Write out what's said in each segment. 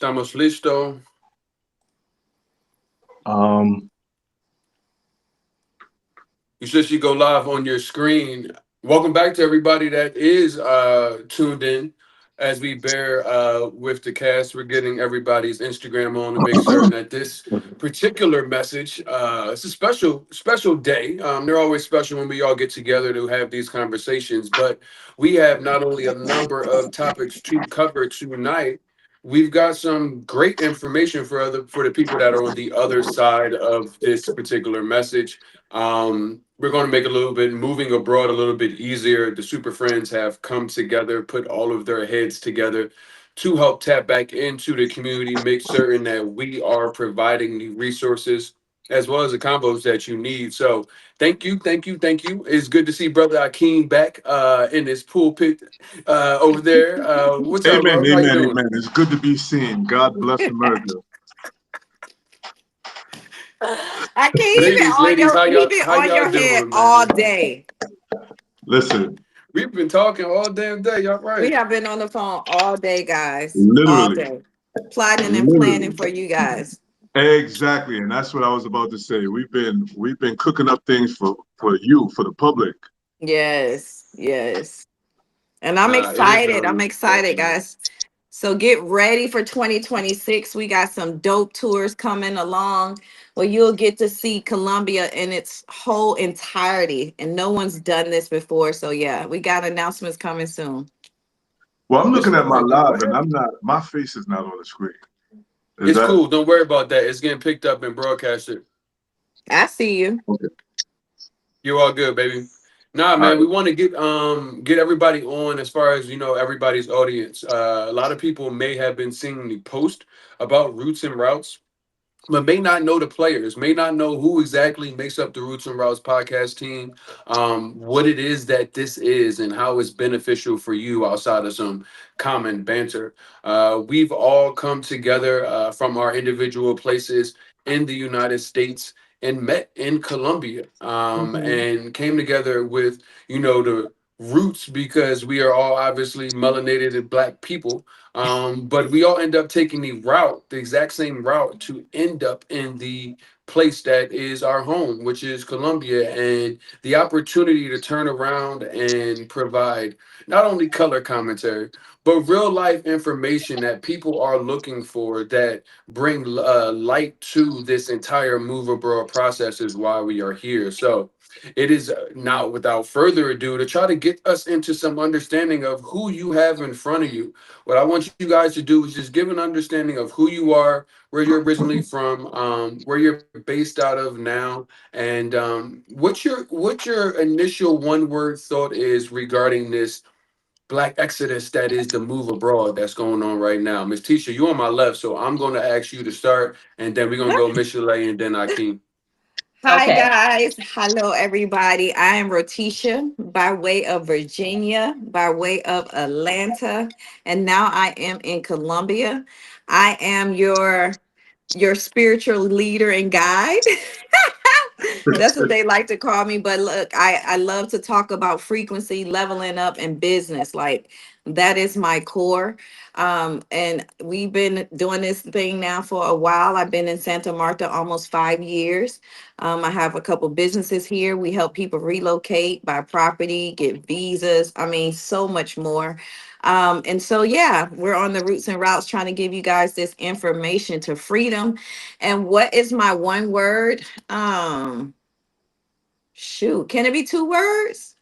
Estamos listo. Um, You should see go live on your screen. Welcome back to everybody that is tuned in as we bear with the cast. We're getting everybody's Instagram on to make certain that this particular message, it's a special day. They're always special when we all get together to have these conversations, but we have not only a number of topics to cover tonight, we've got some great information for the people that are on the other side of this particular message. We're going to make a little bit moving abroad a little bit easier. The Super Friends have come together, put all of their heads together to help tap back into the community, make certain that we are providing the resources as well as the combos that you need. So thank you, thank you, thank you. It's good to see Brother Akeem back in his pulpit over there. What's up, amen, bro? How you amen, doing? amen. It's good to be seen. God bless America. I can't even Ladies, on ladies, your he been how on y'all your head doing, all man? day. Listen, We've been talking all damn day. Y'all We right? have been on the phone all day, guys. All literally, day. Plotting and planning literally, for you guys. exactly, and that's what I was about to say. We've been cooking up things for you, for the public. Yes, yes. And I'm Nah, it is excited. I'm excited, definitely. guys. So get ready for 2026. We got some dope tours coming along where you'll get to see Colombia in its whole entirety. And no one's done this before. So yeah, we got announcements coming soon. Well, I'm This looking at look my like the live, and what? I'm not. My face is not on the screen. Is It's that cool. Don't worry about that. It's getting picked up and broadcasted. I see you. okay? You're all good, baby. Nah, All man, we right. want to get everybody on as far as everybody's audience. A lot of people may have been seeing the post about roots and routes, but may not know the players, may not know who exactly makes up the Roots and Routes podcast team, what it is that this is, and how it's beneficial for you outside of some common banter. We've all come together from our individual places in the United States and met in Colombia, Mhm. and came together with, the roots because we are all obviously melanated and black people, but we all end up taking the exact same route to end up in the place that is our home, which is Colombia, and the opportunity to turn around and provide not only color commentary, but real life information that people are looking for that bring light to this entire move abroad process is why we are here. So it is now without further ado to try to get us into some understanding of who you have in front of you. What I want you guys to do is just give an understanding of who you are, where you're originally from, where you're based out of now, and what your initial one word thought is regarding this black exodus that is the move abroad that's going on right now. Miss Tisha, you on my left, so I'm going to ask you to start, and then we're gonna go Micheleé and then Akeem. Hi, Okay. guys. Hello, everybody. I am Rotisha by way of Virginia, by way of Atlanta, and now I am in Colombia. I am your spiritual leader and guide. That's what they like to call me. But look, I love to talk about frequency, leveling up, and business. Like that is my core. And we've been doing this thing now for a while. I've been in Santa Marta almost 5 years. I have a couple businesses here. We help people relocate, buy property, get visas. I mean, so much more. And so, yeah, we're on the Roots and Routes trying to give you guys this information to freedom. And what is my one word? Shoot, can it be 2 words?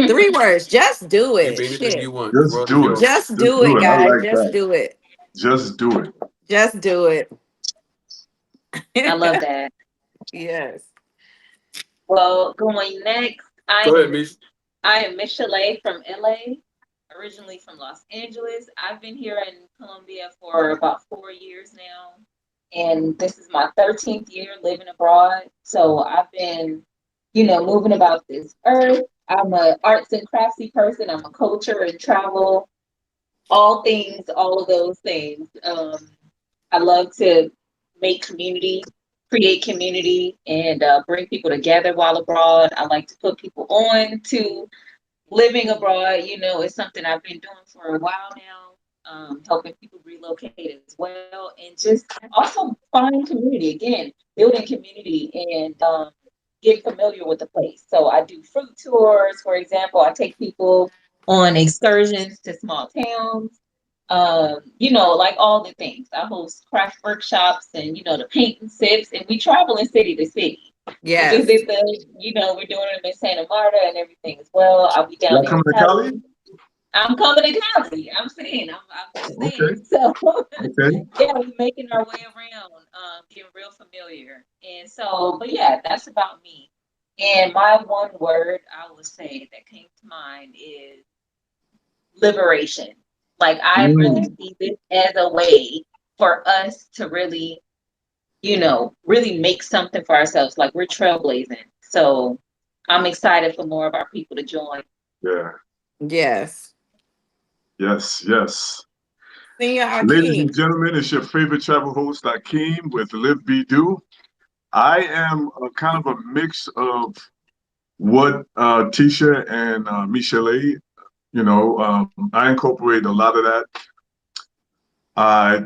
3 words. Just do It it. be anything you Shit. want. The Just world is do it. yours. Just Just do do it, it. I guys. like Just that. do it. Just do it. Just do it. I love that. Yes. Well, going next, Go ahead, Mish. I am Micheleé from LA, originally from Los Angeles. I've been here in Colombia for about 4 years now, and this is my 13th year living abroad. So I've been, moving about this earth. I'm a arts and craftsy person. I'm a culture and travel, all things, all of those things. I love to make community, create community, and bring people together while abroad. I like to put people on to living abroad. It's something I've been doing for a while now. helping people relocate as well, and just also finding community again, building community, and get familiar with the place. So I do fruit tours, for example. I take people on excursions to small towns. Like all the things. I host craft workshops and the paint and sips, and we travel in city to city. We just Yes. did we're doing them in Santa Marta and everything as well. I'll be down Y'all there in coming to Cali. Cali? I'm coming to Cali. I'm just Okay, saying. So okay. yeah, we're making our way around, getting real familiar. And so, but yeah, that's about me. And my one word I would say that came to mind is liberation. Like I really Mm, see this as a way for us to really, really make something for ourselves. Like we're trailblazing. So I'm excited for more of our people to join. yeah, Yes. yes, yes. Senior Ladies and Akeem. gentlemen, it's your favorite travel host, Akeem, with Live Be Do. I am a kind of a mix of what Tisha and Micheleé, I incorporate a lot of that. I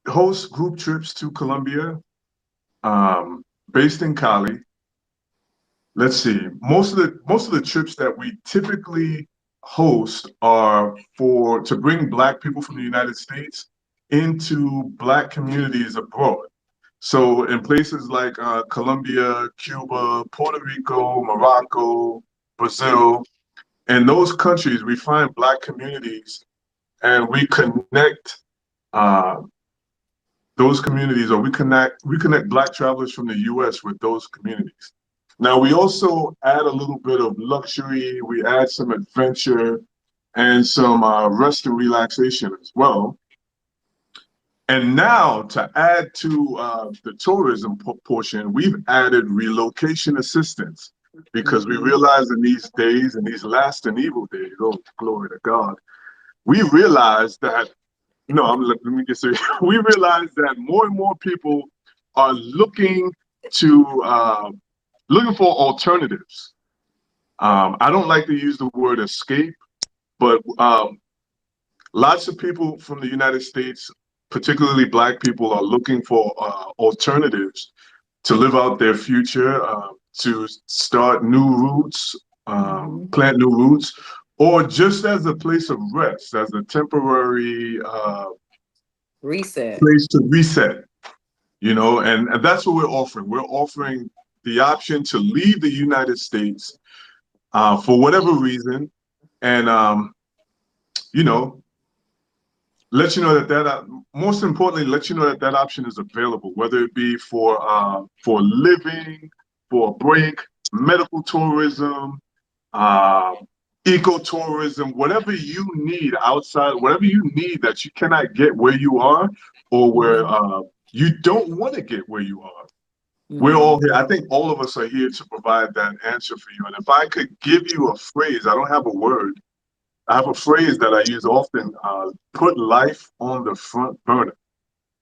host group trips to Colombia, um, based in Cali. Let's see. Most of the trips that we typically host are for to bring Black people from the United States into Black communities abroad. So in places like Colombia, Cuba, Puerto Rico, Morocco, Brazil, in those countries, we find Black communities and we connect uh, those communities, or we connect Black travelers from the U.S. with those communities. Now we also add a little bit of luxury, we add some adventure and some rest and relaxation as well. And now to add to the tourism portion, we've added relocation assistance because we Mhm. realize in these days, in these last and evil days, oh, glory to God, we realize that no, let me get serious. We realize that more and more people are to looking for alternatives. I don't like to use the word escape, but lots of people from the United States, particularly Black people, are looking for alternatives to live out their future, to start new roots, Mhm. plant new roots, or just as a place of rest, as a temporary Reset. place to reset. And that's what we're offering. We're offering the option to leave the United States for whatever reason, and you know, let you know that most importantly, let you know that option is available, whether it be for living, for a break, medical tourism, uh, ecotourism, whatever you need outside, whatever you need that you cannot get where you are, or where Mhm. you don't want to get where you are. We're all Mhm. here. I think all of us are here to provide that answer for you. And if I could give you a phrase, I don't have a word. I have a phrase that I use often: put life on the front burner.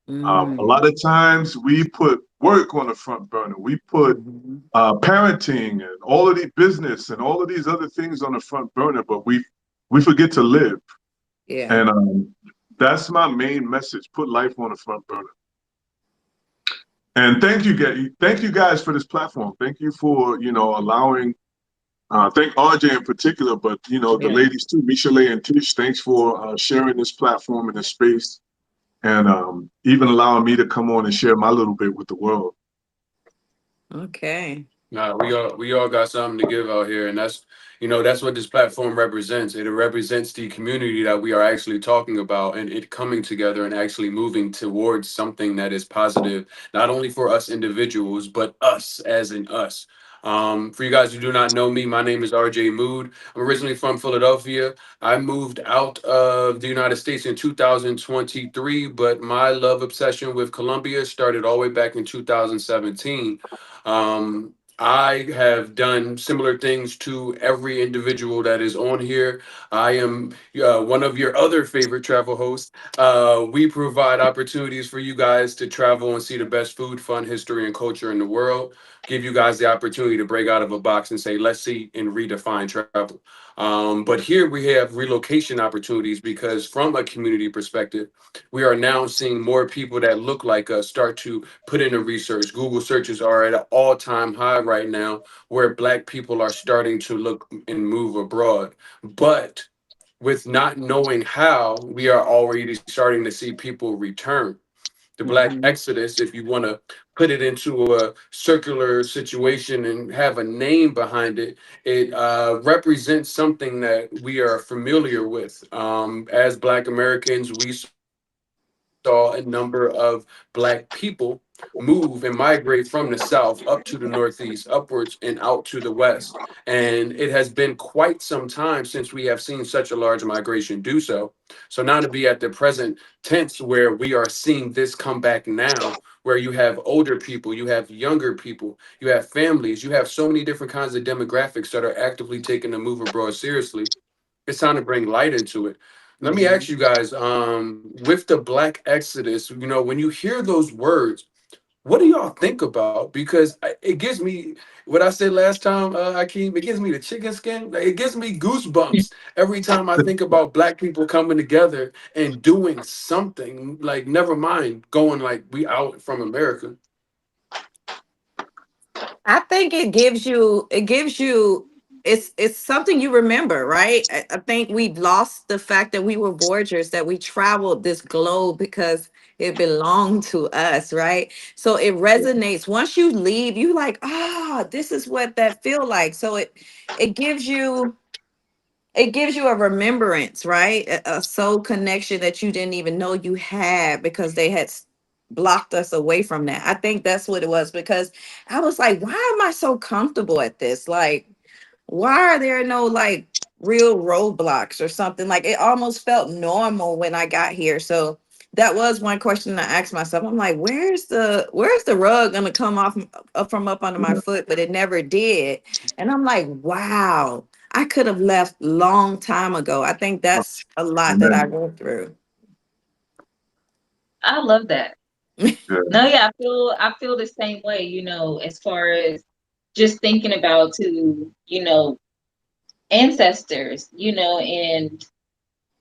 A Mm. lot of times we put work on the front burner. We put Mhm. parenting and all of the business and all of these other things on the front burner, but we forget to live. Yeah. And that's my main message: put life on the front burner. And thank you guys for this platform. Thank you for allowing. Thank RJ in particular, but the Yeah. ladies too, Micheleé and Tish. Thanks for sharing this platform and this space, and even allowing me to come on and share my little bit with the world. Okay. Nah, we all got something to give out here, and that's what this platform represents. It represents the community that we are actually talking about, and it coming together and actually moving towards something that is positive, not only for us individuals, but us as in us. For you guys who do not know me, my name is RJ Mood. I'm originally from Philadelphia. I moved out of the United States in 2023, but my love obsession with Colombia started all the way back in 2017. I have done similar things to every individual that is on here. I am one of your other favorite travel hosts. We provide opportunities for you guys to travel and see the best food, fun, history, and culture in the world. Give you guys the opportunity to break out of a box and say, let's see and redefine travel. But here we have relocation opportunities because, from a community perspective, we are now seeing more people that look like us start to put in the research. Google searches are at an all-time high right now, where Black people are starting to look and move abroad. But with not knowing how, we are already starting to see people return. The Black Mhm. Exodus, if you want to put it into a circular situation and have a name behind it, it represents something that we are familiar with. As Black Americans, we saw a number of Black people move and migrate from the South up to the Northeast, upwards and out to the West. And it has been quite some time since we have seen such a large migration do so. So now to be at the present tense where we are seeing this come back now, where you have older people, you have younger people, you have families, you have so many different kinds of demographics that are actively taking the move abroad seriously. It's time to bring light into it. Let me ask Mhm. you guys, with the Black Exodus, when you hear those words, what do y'all think about? Because it gives me what I said last time, Akeem. It gives me the chicken skin. Like, it gives me goosebumps every time I think about Black people coming together and doing something. Like, never mind going like we out from America. I think it's something you remember, right? I think we've lost the fact that we were voyagers, that we traveled this globe because it belonged to us, right? So it resonates. Once you leave, you like, this is what that feel like. So it gives you it gives you a remembrance, right? A soul connection that you didn't even know you had because they had blocked us away from that. I think that's what it was, because I was like, why am I so comfortable at this? Like, why are there no like real roadblocks or something? Like, it almost felt normal when I got here. So that was one question I asked myself. I'm like, where's the rug gonna come off up from up under my foot? But it never did. And I'm like, wow, I could have left long time ago. I think that's a lot that I Amen. went through. I love that. Yeah. No, yeah, I feel the same way, as far as just thinking about to, ancestors, and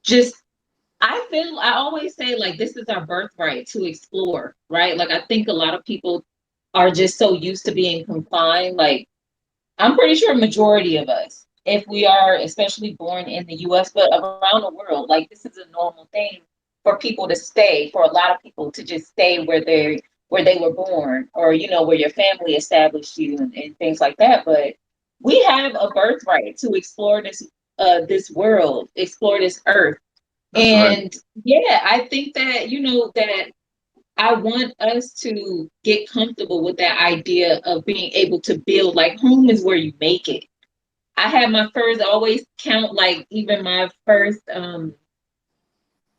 just I always say like this is our birthright to explore, right? Like I think a lot of people are just so used to being confined. Like I'm pretty sure majority of us, if we are especially born in the US, but around the world, like this is a normal thing for people to stay, for a lot of people to just stay where they were born, or where your family established you, and things like that. But we have a birthright to explore this world, explore this earth. That's right. And yeah, I think that that I want us to get comfortable with that idea of being able to build. Like home is where you make it. I had my first, always count like even my first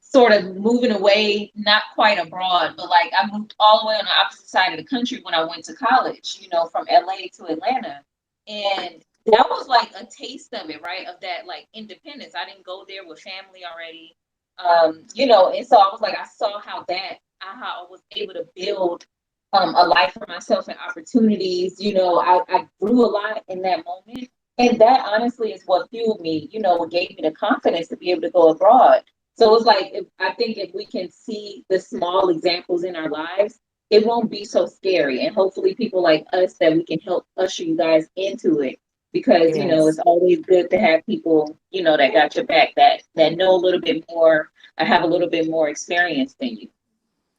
sort of moving away, not quite abroad, but like I moved all the way on the opposite side of the country when I went to college, from LA to Atlanta. And that was like a taste of it, right? Of that like independence. I didn't go there with family already. And so I was like, I saw how I was able to build a life for myself and opportunities. I grew a lot in that moment. And that honestly is what fueled me, what gave me the confidence to be able to go abroad. So it's like, I think if we can see the small examples in our lives, it won't be so scary. And hopefully, people like us, that we can help usher you guys into it, because Yes. it's always good to have people that got your back, that know a little bit more, or have a little bit more experience than you.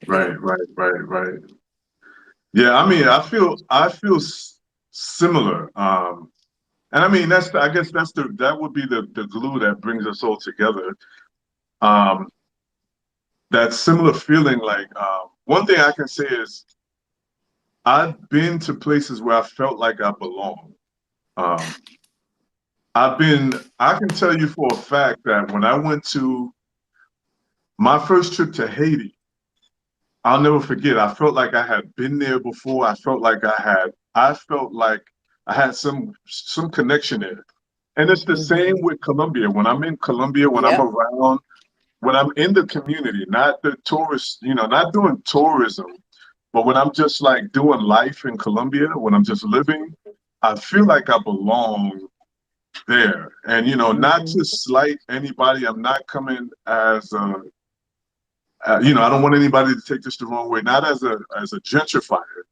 Yeah. Right, right, right, right. Yeah, I mean, I feel similar. And I mean, I guess that would be the glue that brings us all together. Um, that similar feeling, like one thing I can say is I've been to places where I felt like I belong. Um, I can tell you for a fact that when I went to my first trip to Haiti, I'll never forget. I felt like I had been there before. I felt like I had some connection there. And it's the same Mm-hmm. with Colombia. When I'm in Colombia, when I'm Yep. around, when I'm in the community, not the tourist, not doing tourism, but when I'm just like doing life in Colombia, when I'm just living, I feel like I belong there. And not Mm-hmm. to slight anybody, I'm not coming as I don't want anybody to take this the wrong way, not as a gentrifier,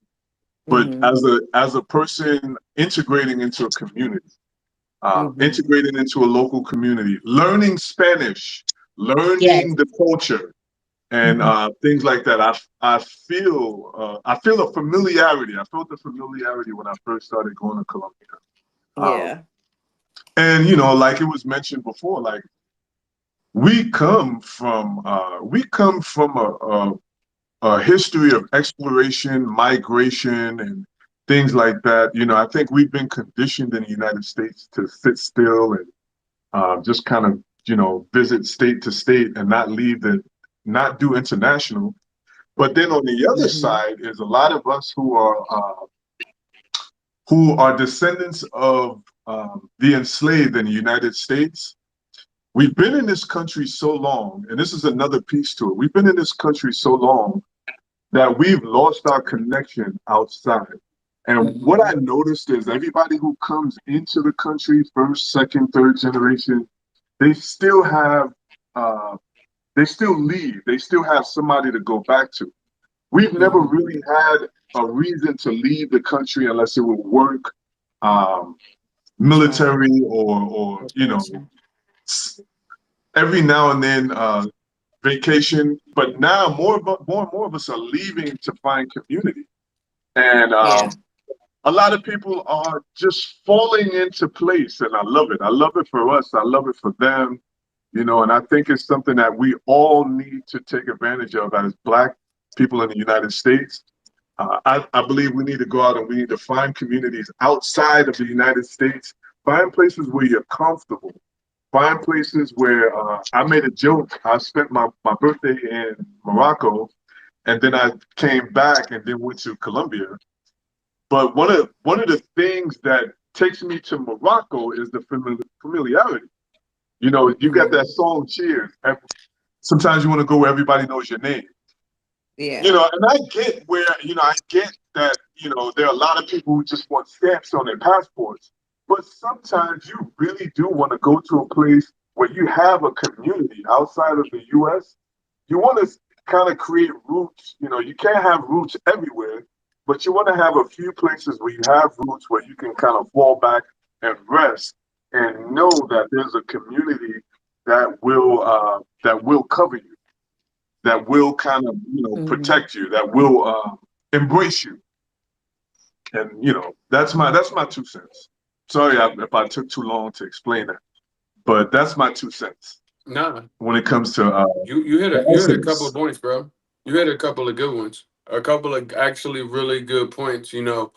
but Mm-hmm. as a person integrating into a community, Mm-hmm. integrating into a local community, learning Spanish, Yes. learning the culture, and things like that. I feel a familiarity. I felt the familiarity when I first started going to Colombia. Um, Yeah. and like it was mentioned before, like we come from a history of exploration, migration, and things like that. I think we've been conditioned in the United States to sit still and just kind of visit state to state and not do international. But then on the other Mm-hmm. side is a lot of us who are descendants of the enslaved in the United States. We've been in this country so long, and this is another piece to it. We've been in this country so long that we've lost our connection outside. And what I Mm-hmm. noticed is everybody who comes into the country, first, second, third generation, they still have, uh, they still leave. They still have somebody to go back to. We've never Mm-hmm. really had a reason to leave the country unless it would work, um, Right. military, or Vacation. every now and then vacation. But now more and more of us are leaving to find community, and Yeah. a lot of people are just falling into place, and I love it. I love it for us. I love it for them. And I think it's something that we all need to take advantage of as Black people in the United States. I believe we need to go out and we need to find communities outside of the United States, find places where you're comfortable, find places where I made a joke. I spent my birthday in Morocco, and then I came back and then went to Colombia. But one of the things that takes me to Morocco is the familiarity. You got that Mm-hmm. song Cheers. Sometimes you want to go where everybody knows your name. Yeah. And I get that, there are a lot of people who just want stamps on their passports. But sometimes you really do want to go to a place where you have a community outside of the US. You want to kind of create roots. You can't have roots everywhere, but you want to have a few places where you have roots where you can kind of fall back and rest and know that there's a community that will cover you, that will kind of Mm-hmm. protect you, that will embrace you. And that's my 2 cents. Sorry if I took too long to explain that, but that's my 2 cents Nah, when it comes to you hit a couple of essence. points, bro. You hit a couple of good ones. A couple of actually really good points. The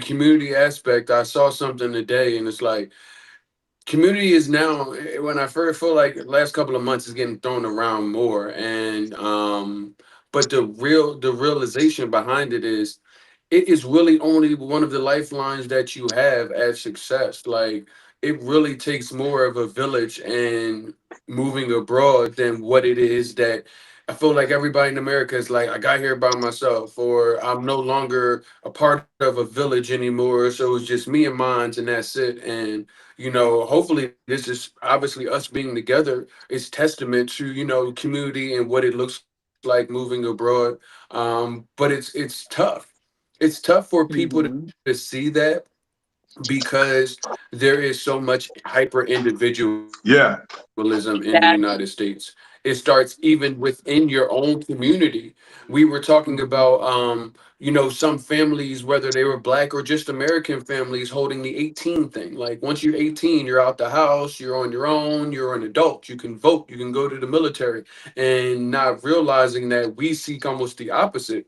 community aspect. I saw something today, and it's like community is now. When I first feel like the last couple of months is getting thrown around more, and but the realization behind it is it is really only one of the lifelines that you have at success. Like it really takes more of a village and moving abroad than what it is that I feel like everybody in America is like, I got here by myself, or I'm no longer a part of a village anymore. So it's just me and mine, and that's it. And hopefully this is obviously us being together is testament to community and what it looks like moving abroad. But it's tough. It's tough for people to see Mm-hmm. that because there is so much hyper individualism in the Yeah, United States. It That starts even within your own community. We were talking about, some families, whether they were black or just American families, holding the 18 thing. Like once you're 18, you're out the house, you're on your own, you're an adult, you can vote, you can go to the military, and not realizing that we seek almost the opposite.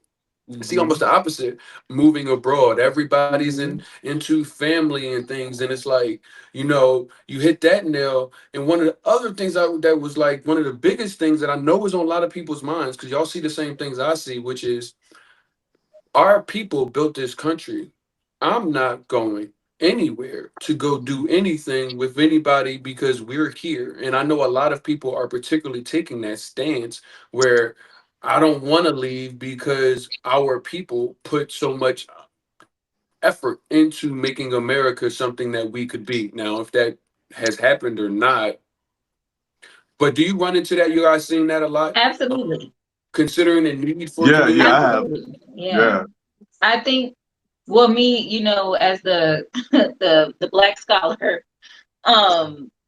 See almost Mm-hmm. the opposite moving abroad. Everybody's Mm-hmm. into family and things, and it's like you hit that nail. And one of the other things that was like one of the biggest things that I know is on a lot of people's minds, because y'all see the same things I see, which is our people built this country. I'm not going anywhere to go do anything with anybody because we're here. And I know a lot of people are particularly taking that stance where I don't want to leave because our people put so much effort into making America something that we could be. Now, if that has happened or not, but do you run into that? You guys seeing that a lot? Absolutely. Considering the need for Yeah, yeah, I community? have. Absolutely. Yeah. Yeah, I think, well, me, as the the black scholar,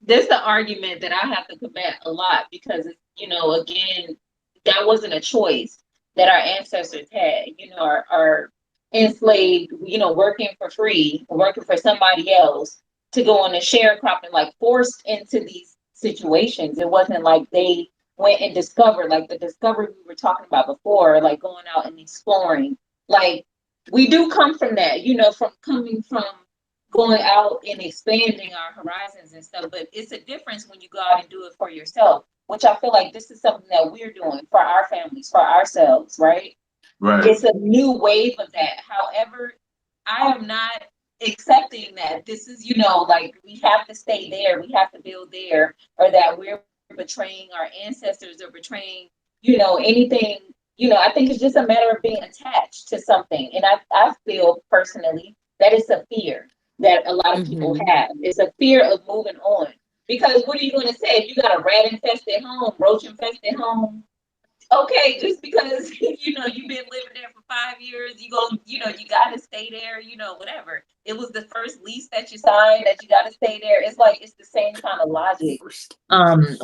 there's the argument that I have to combat a lot because again, that wasn't a choice that our ancestors had. Our enslaved, working for free, working for somebody else to go on a sharecropping, like forced into these situations. It wasn't like they went and discovered, like the discovery we were talking about before, like going out and exploring. Like we do come from that, from coming from going out and expanding our horizons and stuff. But it's a difference when you go out and do it for yourself, which I feel like this is something that we're doing for our families, for ourselves, right? right. It's a new wave of that. However, I am not accepting that this is, like we have to stay there, we have to build there, or that we're betraying our ancestors or betraying, anything. I think it's just a matter of being attached to something. And I feel personally that it's a fear that a lot of people Hmm. have. It's a fear of moving on. Because what are you going to say if you got a rat infested home, roach infested home? Okay, just because you've been living there for 5 years, you gotta stay there, whatever. It was the first lease that you signed that you gotta stay there. It's like it's the same kind of logic. First.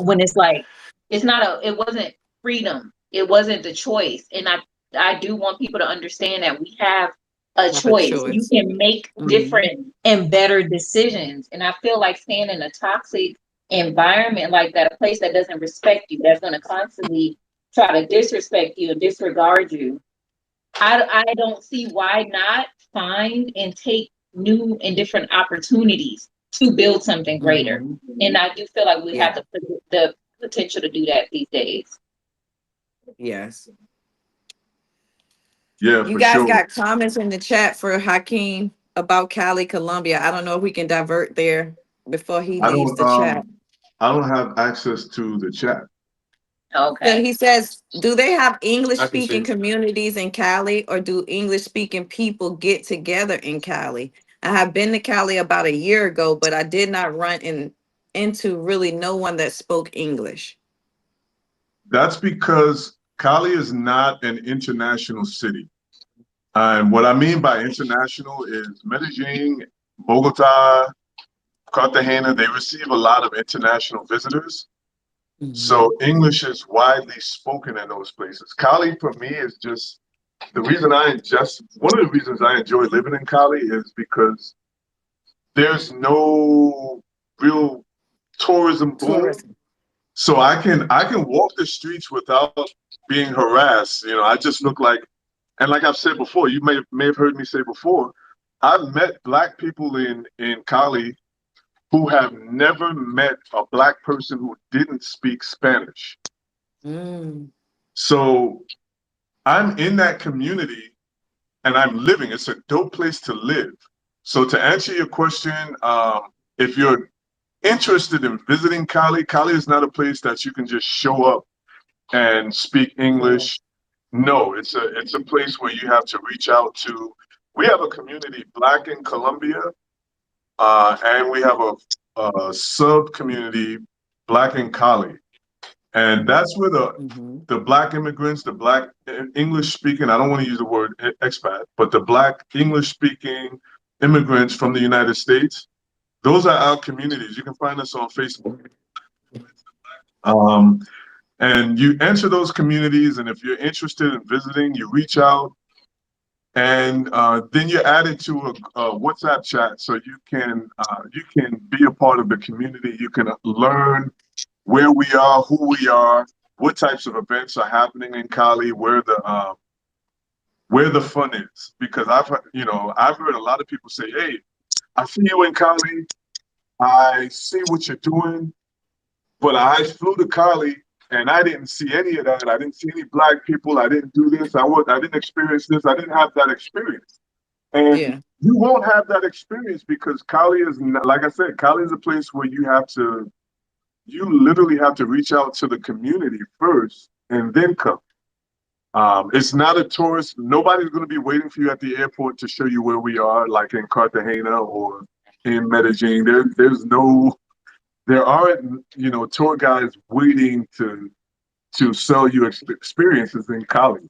When it's like it wasn't freedom, it wasn't the choice. And I do want people to understand that we have a Have a choice. You choice. can make Hmm. different and better decisions. And I feel like staying in a toxic environment like that, a place that doesn't respect you, that's gonna constantly try to disrespect you and disregard you. I don't see why not find and take new and different opportunities to build something greater. Hmm. And I do feel like we have Yeah. the potential to do that these days. Yes. Yeah, You for guys sure. got comments in the chat for Hakeem about Cali, Colombia. I don't know if we can divert there before he I leaves don't the chat. I don't have access to the chat. So Okay. he says, do they have English I can speaking see. communities in Cali, or do English speaking people get together in Cali? I have been to Cali about a year ago, but I did not run into really no one that spoke English. That's because Cali is not an international city. And what I mean by international is Medellin, Bogota, Cartagena, they receive a lot of international visitors. So Hmm. English is widely spoken in those places. Cali for me is just the reason one of the reasons I enjoy living in Cali is because there's no real tourism boom. Tourism. So I can walk the streets without being harassed. I just look like, and like I've said before, you may have heard me say before, I've met black people in Cali who have never met a black person who didn't speak Spanish. Mm. So I'm in that community and I'm living. It's a dope place to live. So to answer your question, if you're interested in visiting Cali, Cali is not a place that you can just show up and speak Yeah. English. No, it's a place where you have to reach out to. We have a community black in Colombia, and we have a sub community black in Cali, and that's where Hmm. the black immigrants, the black English speaking. I don't want to use the word expat, but the black English speaking immigrants from the United States. Those are our communities. You can find us on Facebook. Um, and you enter those communities, and if you're interested in visiting, you reach out, and then you're added to a WhatsApp chat, so you can be a part of the community. You can learn where we are, who we are, what types of events are happening in Cali, where the fun is. Because I've heard a lot of people say, "Hey, I see you in Cali. I see what you're doing. But I flew to Cali and I didn't see any of that. I didn't see any black people. I didn't do this. I didn't experience this. I didn't have that experience." And Yeah. you won't have that experience because Cali is not, like I said, Cali is a place where you literally have to reach out to the community first and then come. It's not a tourist. Nobody's going to be waiting for you at the airport to show you where we are, like in Cartagena or in Medellin. There aren't, tour guides waiting to sell you experiences in Cali.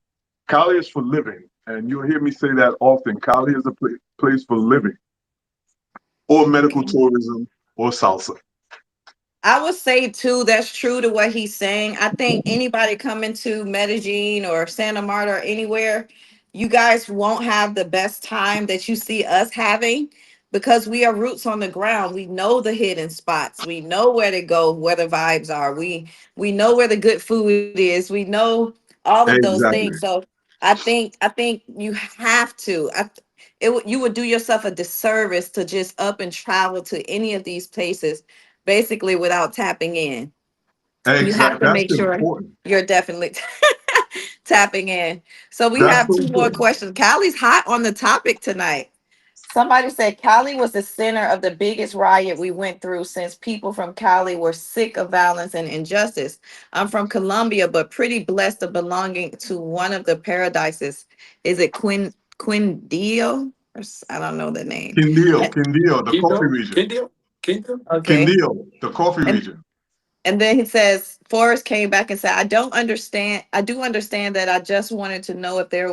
Cali is for living, and you'll hear me say that often. Cali is a place for living, or medical Okay. tourism, or salsa. I would say too, that's true to what he's saying. I think anybody coming to Medellin or Santa Marta or anywhere, you guys won't have the best time that you see us having because we are roots on the ground. We know the hidden spots. We know where to go, where the vibes are. We know where the good food is. We know all of those things. Exactly. So I think you have to. You would do yourself a disservice to just up and travel to any of these places basically without tapping in. You have Exactly. to That's make sure important. you're definitely tapping in. So we That's have so two more important. questions. Callie's hot on the topic tonight. Somebody said Cali was the center of the biggest riot we went through since people from Cali were sick of violence and injustice. I'm from Colombia, but pretty blessed of belonging to one of the paradises. Is it Quindío? I don't know the name. Quindío, Quindío, the coffee Kindle, region. Kindle, Kindle. Okay. Quindío, the coffee And region. And then he says, Forrest came back and said, I don't understand. I do understand that. I just wanted to know if there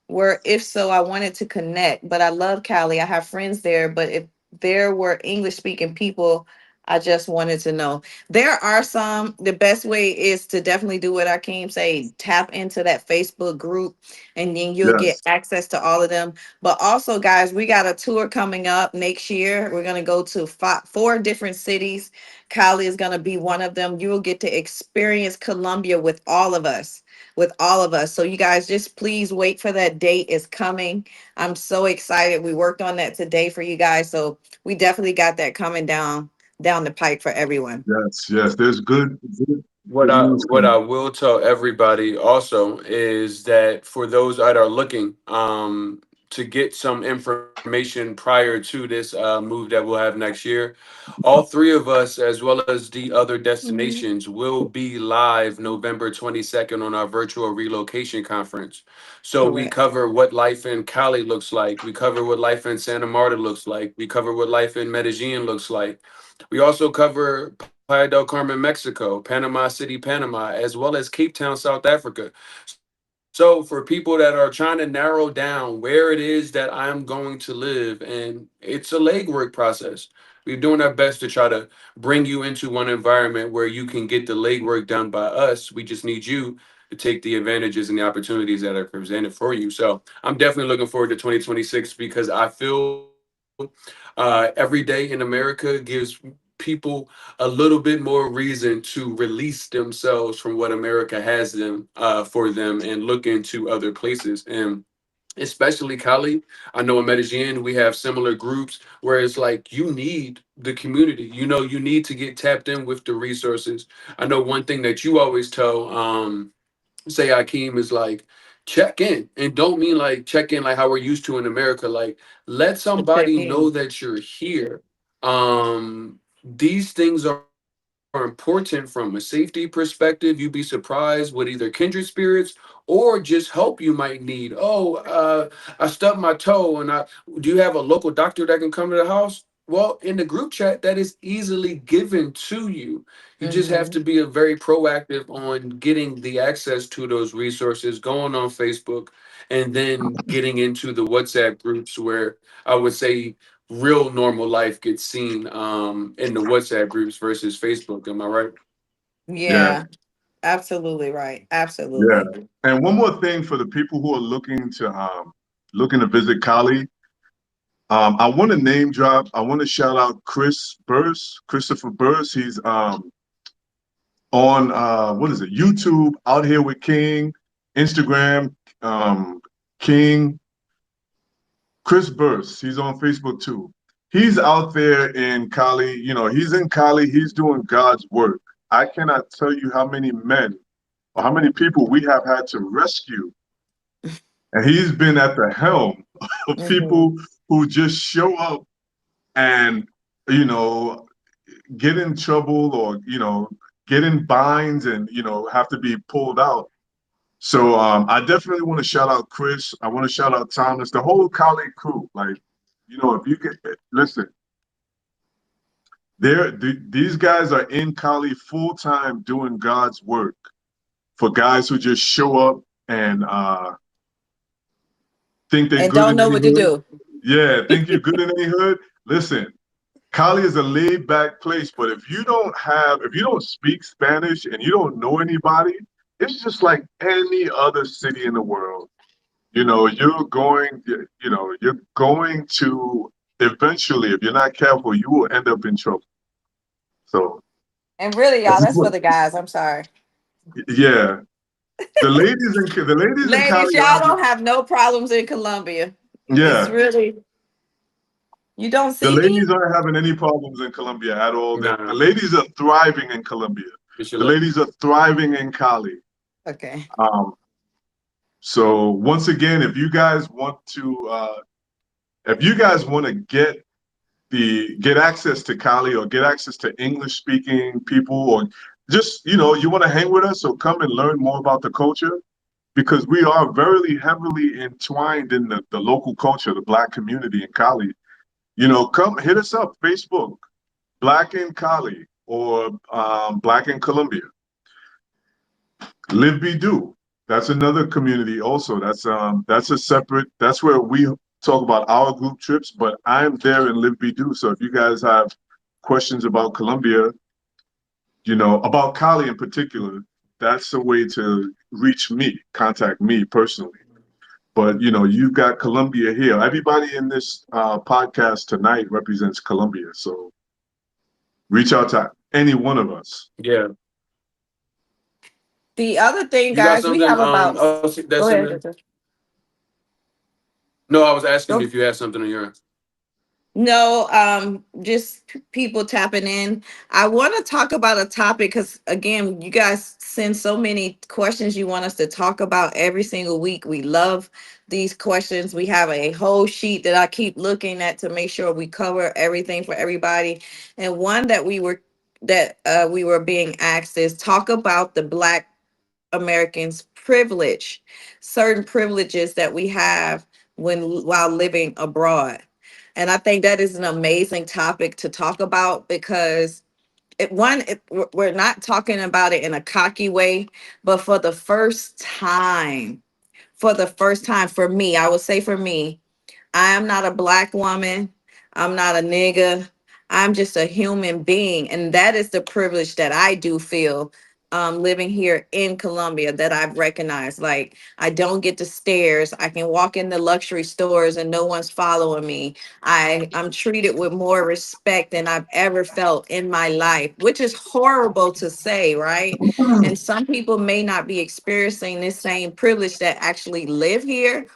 were, if so, I wanted to connect. But I love Cali. I have friends there. But if there were English speaking people, I just wanted to know. There are some, the best way is to definitely do what Akeem say, tap into that Facebook group, and then you'll get Yes. access to all of them. But also, guys, we got a tour coming up next year. We're going to go to four different cities. Kylie is going to be one of them. You will get to experience Colombia with all of us. With all of us. So, you guys just please wait for that date. It's coming. I'm so excited. We worked on that today for you guys. So, we definitely got that coming down the pike for everyone. Yes. Yes. There's What good I news what I coming. will tell everybody also is that for those that are looking to get some information prior to this move that we'll have next year, all three of us as well as the other Mhm. destinations will be live November 22nd on our virtual relocation conference. So we Correct. cover what life in Cali looks like. We cover what life in Santa Marta looks like. We cover what life in Medellin looks like. We also cover Playa del Carmen, Mexico, Panama City, Panama, as well as Cape Town, South Africa. So, for people that are trying to narrow down where it is that I'm going to live, and it's a legwork process. We're doing our best to try to bring you into one environment where you can get the legwork done by us. We just need you to take the advantages and the opportunities that are presented for you. So, I'm definitely looking forward to 2026 because I feel every day in America gives people a little bit more reason to release themselves from what America has them for them and look into other places. And especially Cali, I know in Medellin we have similar groups where it's like you need the community. You need to get tapped in with the resources. I know one thing that you always tell say Akeem is like check in and don't mean like check in like how we're used to in America. Like let To check somebody know in. that you're here. These things are important from a safety perspective. You'd be surprised what either kindred spirits or just help you might need. Oh, I stubbed my toe, and do you have a local doctor that can come to the house? Well, in the group chat, that is easily given to you. You just have to Hmm. be a very proactive on getting the access to those resources, going on Facebook, and then getting into the WhatsApp groups where I would say real normal life gets seen in the WhatsApp groups versus Facebook. Am I right? Yeah. Yeah, absolutely right. Yeah. Absolutely. And one more thing for the people who are looking to visit Cali. I want to name drop. I want to shout out Christopher Burrs. He's on what is it? YouTube, Out Here with King, Instagram, King Chris Burrs. He's on Facebook too. He's out there in Cali. He's in Cali. He's doing God's work. I cannot tell you how many men or how many people we have had to rescue, and he's been at the helm of Hmm. people who just show up and, you know, get in trouble or, get in binds and, have to be pulled out. So I definitely want to shout out Chris. I want to shout out Thomas, the whole colleague crew. Like, if you get, listen, these guys are in Cali full time doing God's work for guys who just show up and think they're And good don't in know any what to hood. do. Yeah, think you're good in any hood. Listen, Cali is a laid back place, but if you don't speak Spanish and you don't know anybody, it's just like any other city in the world. You're going to eventually, if you're not careful, you will end up in trouble. So And really, y'all, that's that's for what, the guys. I'm sorry. yeah. The ladies in Ladies, Cali are y'all having, don't have no problems in Colombia. It's yeah. really, you don't The see me? ladies aren't having any problems in Colombia at all. The Nah, ladies are thriving in Colombia. The Micheleé. ladies are thriving in Cali. Okay. Um, so once again, if you guys want to get access to Cali or get access to English speaking people, or just you want to hang with us, so come and learn more about the culture, because we are very heavily entwined in the local culture, the Black community in Cali. Come hit us up, Facebook, Black in Cali or Black in Colombia. Live Be Do. That's another community also. That's a separate. That's where we talk about our group trips. But I'm there in Live Be Do. So if you guys have questions about Colombia, about Cali in particular, that's a way to reach me, contact me personally. But you've got Colombia here. Everybody in this podcast tonight represents Colombia. So reach out to any one of us. Yeah, The other thing, you got guys, we something? have about, Oh, that's go in ahead, there. Victor. No, I was asking Go. if you had something on your. No, just people tapping in. I want to talk about a topic because again, you guys send so many questions you want us to talk about every single week. We love these questions. We have a whole sheet that I keep looking at to make sure we cover everything for everybody. And one that we were being asked is talk about the Black Americans privilege, certain privileges that we have while living abroad. And I think that is an amazing topic to talk about because we're not talking about it in a cocky way, but for the first time for me, I would say for me, I am not a Black woman. I'm not a nigga. I'm just a human being. And that is the privilege that I do feel living here in Colombia that I've recognized. Like, I don't get the stares. I can walk in the luxury stores and no one's following me. I'm treated with more respect than I've ever felt in my life, which is horrible to say, right? And some people may not be experiencing this same privilege that actually live here,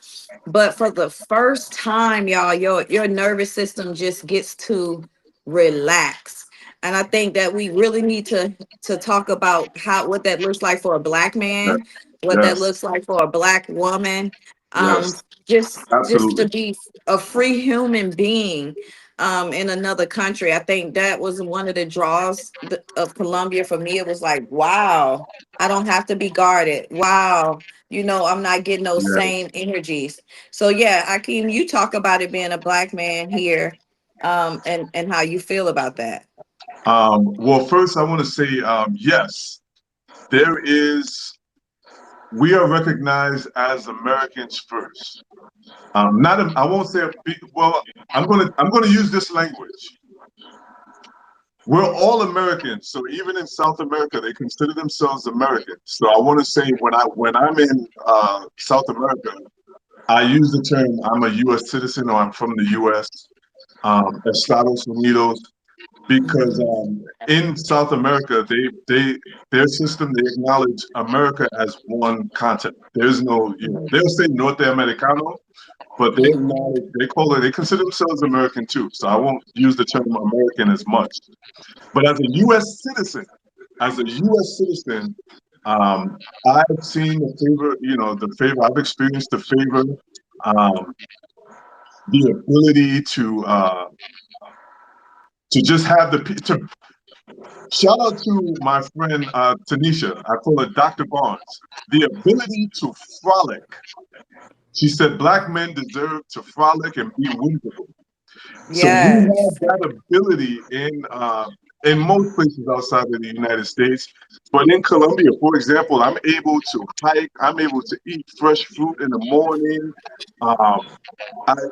but for the first time, y'all, your nervous system just gets to relax. And I think that we really need to talk about what that looks like for a Black man, what that Yes, looks like for a Black woman. Um, yes, just to absolutely. be a free human being in another country. I think that was one of the draws of Colombia for me. It was like, wow, I don't have to be guarded. Wow, I'm not getting those Yeah. same energies. So yeah, Akeem, you talk about it being a Black man here, and how you feel about that. Well, first I want to say, yes, there is. We are recognized as Americans first. Not, I won't say a big. Well, I'm gonna use this language. We're all Americans, so even in South America, they consider themselves Americans. So I want to say when I'm in South America, I use the term I'm a U.S. citizen or I'm from the U.S. Estados Unidos, because Mhm. in South America, their system, they acknowledge America as one continent. There's no, Mhm. they'll say Norte Americano, but they Mhm. acknowledge, they consider themselves American too. So I won't use the term American as much. But as a U.S. citizen, I've seen the favor, I've experienced the favor. Um, the ability to just have to shout out to my friend Tanisha. I call her Dr. Barnes. The ability to frolic. She said black men deserve to frolic and be whimsical. So we have Yes. that ability in most places outside of the United States. But in Colombia, for example, I'm able to hike. I'm able to eat fresh fruit in the morning. Um,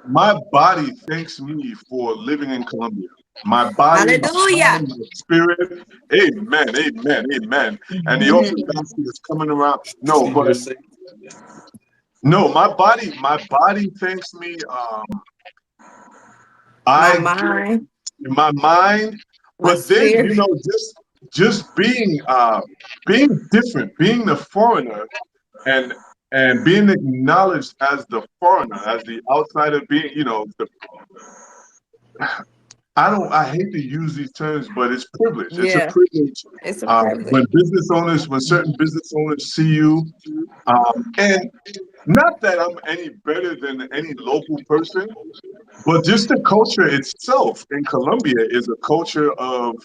my body thanks me for living in Colombia. My body, my Hallelujah. mind, my spirit. Amen, amen, amen. And the offering basket is coming around. No, but no, my body thanks me. My I get mind, my mind, my but then spirit. just being different, being the foreigner, and being acknowledged as the foreigner, as the outsider, being I hate to use these terms, but it's privilege. It's a Yeah, privilege it's a privilege. when certain business owners see you, and not that I'm any better than any local person, but just the culture itself in Colombia is a culture of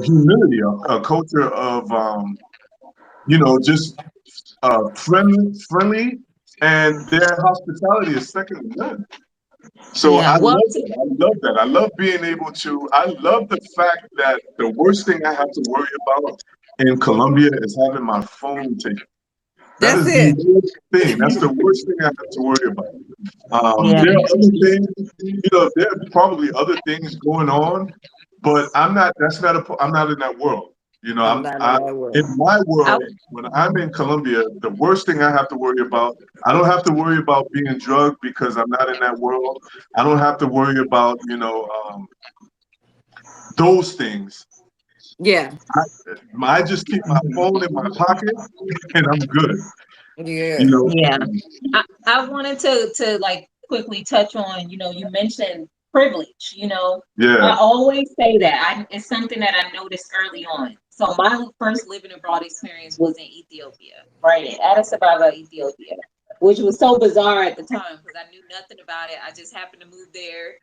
humility, a culture of just friendly, and their hospitality is second to none. So Yeah. I Well, love that. I love that. I love being able to. I love the fact that the worst thing I have to worry about in Colombia is having my phone taken. That That's is the it. worst thing. That's the worst thing I have to worry about. yeah. There are other things, there are probably other things going on, but I'm not. That's not a. I'm not in that world. I'm not in that In world. my I, world. When I'm in Colombia, the worst thing I have to worry about. I don't have to worry about being drugged because I'm not in that world. I don't have to worry about those things. Yeah. I just keep my phone in my pocket and I'm good. You Yeah. know. yeah. I wanted to like quickly touch on, you mentioned privilege, Yeah. I always say that. It's something that I noticed early on. So my first living abroad experience was in Ethiopia, right? In Addis Ababa, Ethiopia, which was so bizarre at the time because I knew nothing about it. I just happened to move there,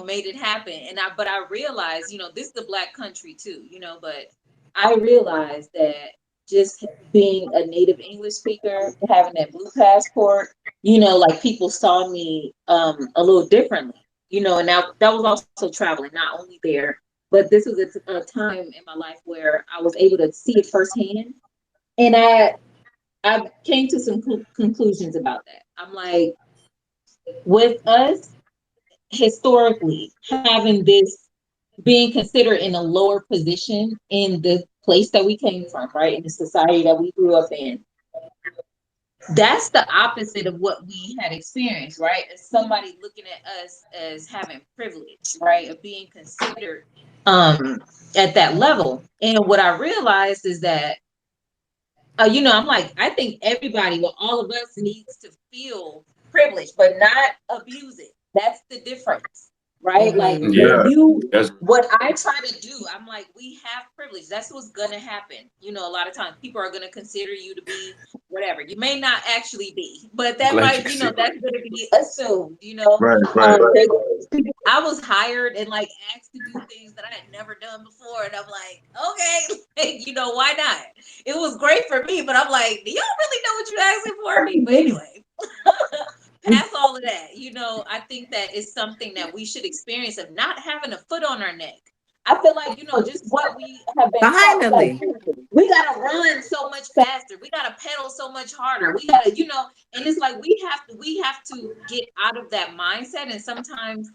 made it happen. But I realized, this is a black country too, but I realized that just being a native English speaker, having that blue passport, like people saw me a little differently, and that was also traveling, not only there, but this was a time in my life where I was able to see it firsthand. And I came to some conclusions about that. I'm like, with us historically having this being considered in a lower position in the place that we came from, right? In the society that we grew up in, that's the opposite of what we had experienced, right? As somebody looking at us as having privilege, right? Of being considered at that level. And what I realized is that, I'm like, I think everybody, well, all of us needs to feel privilege, but not abuse it. That's the difference, right? Like Mm-hmm. when Yeah. That's what I try to do, I'm like, we have privilege. That's what's gonna happen. A lot of times people are gonna consider you to be whatever. You may not actually be, but that glad you might, can see. that's gonna be assumed. Right. Right. I was hired and like asked to do things that I had never done before, and I'm like, okay, why not? It was great for me, but I'm like, do y'all really know what you're asking for me? But anyway, past all of that, I think that is something that we should experience of not having a foot on our neck. I feel like, just what we have been taught, like Finally. we gotta run so much faster, we gotta pedal so much harder, we gotta, and it's like we have to get out of that mindset, and sometimes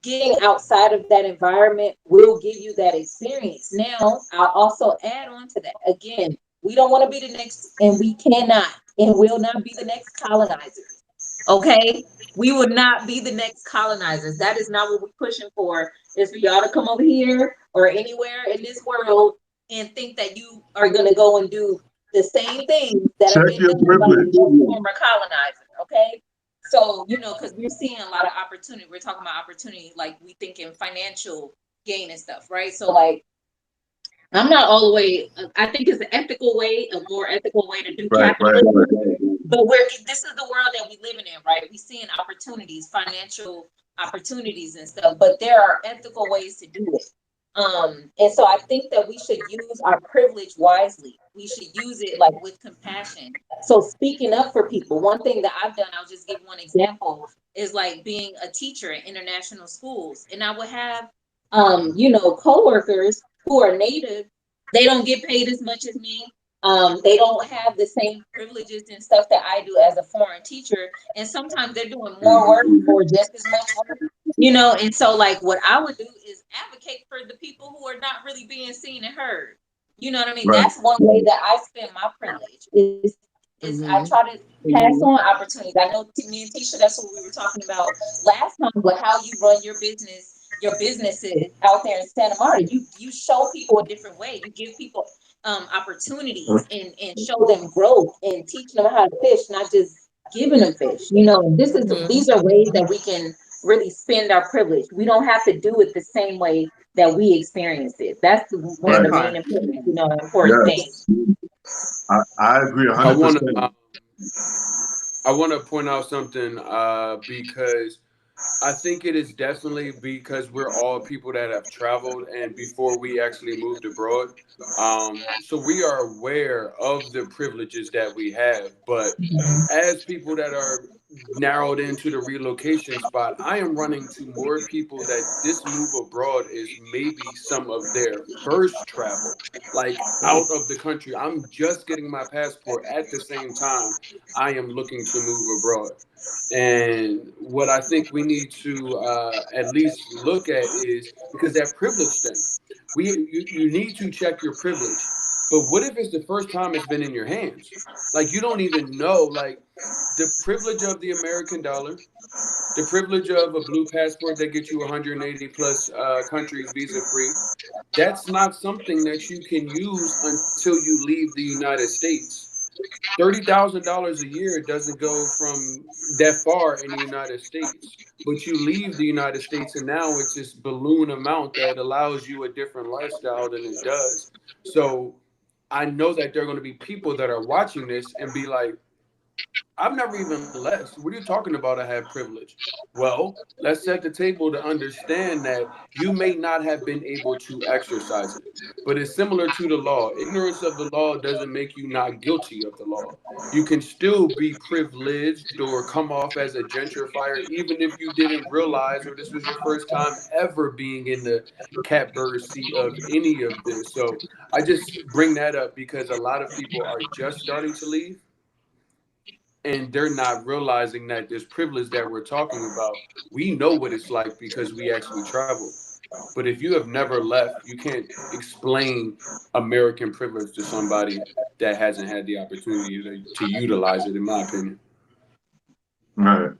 getting outside of that environment will give you that experience. Now, I'll also add on to that. Again, we don't want to be the next, and we cannot and will not be the next colonizers. Okay? We will not be the next colonizers. That is not what we're pushing for. Is for y'all to come over here or anywhere in this world and think that you are going to go and do the same things that have Check been your done by privilege. the former colonizer. Okay? So, because we're seeing a lot of opportunity. We're talking about opportunity, like we think in financial gain and stuff, right? So, like, I'm not all the way, I think it's an ethical way, a more ethical way to do Right. Right. capitalism. but this is the world that we living in, right? We seeing opportunities, financial opportunities and stuff, but there are ethical ways to do it. And so I think that we should use our privilege wisely. We should use it like with compassion. So speaking up for people, one thing that I've done, I'll just give one example, is like being a teacher in international schools. And I would have coworkers who are native, they don't get paid as much as me. They don't have the same privileges and stuff that I do as a foreign teacher. And sometimes they're doing more work or just as much work, and so like what I would do is advocate for the people who are not really being seen and heard. You know what I mean? Right. That's one way that I spend my privilege is I Mm-hmm. try to pass on opportunities. I know me and Tisha, that's what we were talking about last time, but how you run your businesses out there in Santa Marta. You show people a different way. You give people opportunities and show them growth and teach them how to fish, not just giving them fish. Mm-hmm. These are ways that we can really spend our privilege. We don't have to do it the same way that we experience it. That's one of That Right. the main part. important things. Yes. I agree I want 100%. to I want to point out something because I think it is definitely because we're all people that have traveled and before we actually moved abroad. So we are aware of the privileges that we have. But as people that are narrowed into the relocation spot, I am running to more people that this move abroad is maybe some of their first travel, like out of the country. I'm just getting my passport at the same time I am looking to move abroad. And what I think we need to at least look at is because that privilege thing, you need to check your privilege. But what if it's the first time it's been in your hands? Like you don't even know, like the privilege of the American dollar, the privilege of a blue passport that gets you 180 plus countries visa free. That's not something that you can use until you leave the United States. $30,000 a year doesn't go from that far in the United States. But you leave the United States, and now it's this balloon amount that allows you a different lifestyle than it does. So I know that there are going to be people that are watching this and be like, I've never even left. What are you talking about? I have privilege. Well, let's set the table to understand that you may not have been able to exercise it, but it's similar to the law. Ignorance of the law doesn't make you not guilty of the law. You can still be privileged or come off as a gentrifier, even if you didn't realize or this was your first time ever being in the catbird seat of any of this. So I just bring that up because a lot of people are just starting to leave and they're not realizing that this privilege that we're talking about, we know what it's like because we actually travel. But if you have never left, you can't explain American privilege to somebody that hasn't had the opportunity to utilize it, in my opinion. Right.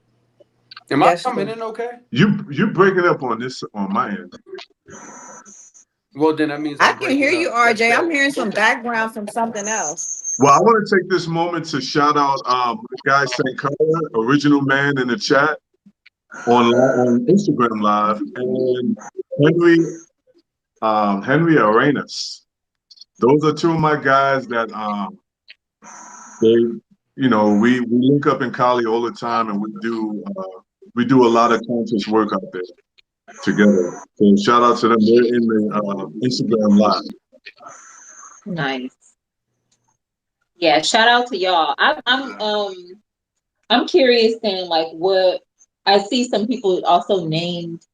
Am I That's coming in true. okay? You breaking up on this on my end. Well, then that means I I'm can hear breaking you, up. That's RJ. I'm bad. hearing some Okay. background from something else. Well, I want to take this moment to shout out my guy Sankara, original man in the chat on Instagram Live, and Henry Henry Arenas. Those are two of my guys that they we link up in Cali all the time, and we do a lot of conscious work out there together. So shout out to them. They're in the Instagram Live. Nice. Yeah, shout out to y'all. I'm curious then, like what I see some people also named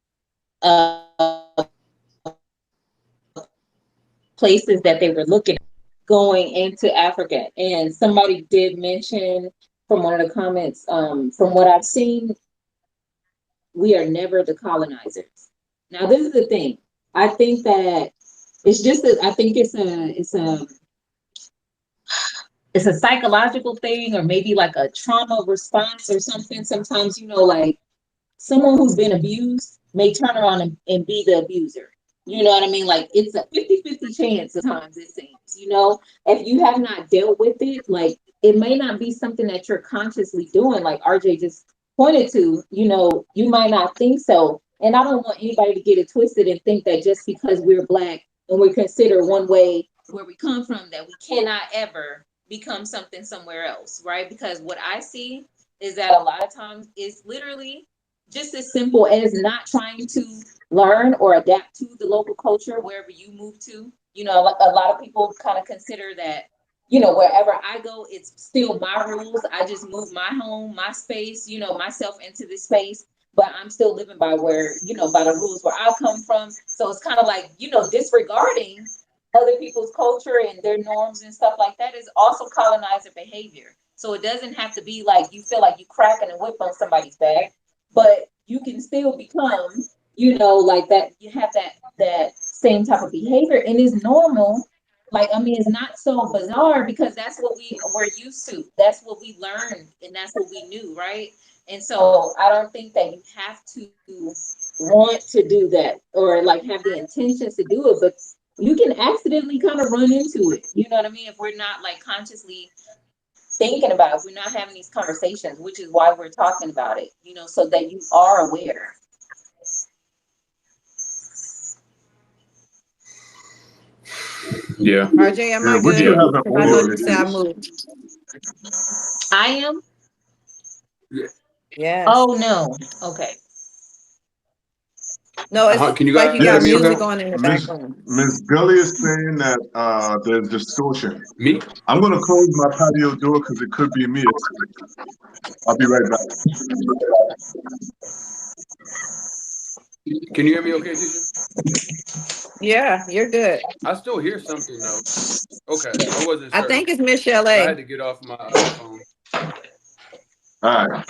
places that they were looking at going into Africa. And somebody did mention from one of the comments, from what I've seen, we are never the colonizers. Now, this is the thing. I think that I think it's a psychological thing or maybe like a trauma response or something. Sometimes, like someone who's been abused may turn around and be the abuser. You know what I mean? Like it's a 50-50 chance sometimes it seems, if you have not dealt with it, like it may not be something that you're consciously doing, like RJ just pointed to, you might not think so. And I don't want anybody to get it twisted and think that just because we're Black and we're considered one way where we come from, that we cannot ever become something somewhere else, right? Because what I see is that a lot of times it's literally just as simple as not trying to learn or adapt to the local culture wherever you move to. You know, a lot of people kind of consider that, you know, wherever I go, it's still my rules. I just move my home, my space, you know, myself into this space, but I'm still living by where, you know, by the rules where I come from. So it's kind of like, you know, disregarding other people's culture and their norms and stuff like that is also colonizer behavior. So it doesn't have to be like you feel like you cracking a whip on somebody's back, but you can still become, you know, like that. You have that same type of behavior, and it's normal. Like, I mean, it's not so bizarre because that's what we're used to. That's what we learned, and that's what we knew, right? And so I don't think that you have to want to do that or like have the intentions to do it, but you can accidentally kind of run into it. You know what I mean? If we're not like consciously thinking about it, if we're not having these conversations, which is why we're talking about it, you know, so that you are aware. Yeah. RJ, am Yeah, I we still good? Yeah. having Because I know audio you said I issues. moved. I am. Yeah. Yes. Oh no. Okay. No, it's Can you like you Yeah, got guys hear me music okay? so on in the Miss background. Miss Gully is saying that there's distortion. Me? I'm gonna close my patio door because it could be me. I'll be right back. Can you hear me okay, Tisha? Yeah, you're good. I still hear something though. Okay, I wasn't I certain. think it's I had Micheleé. to get off my phone. All right.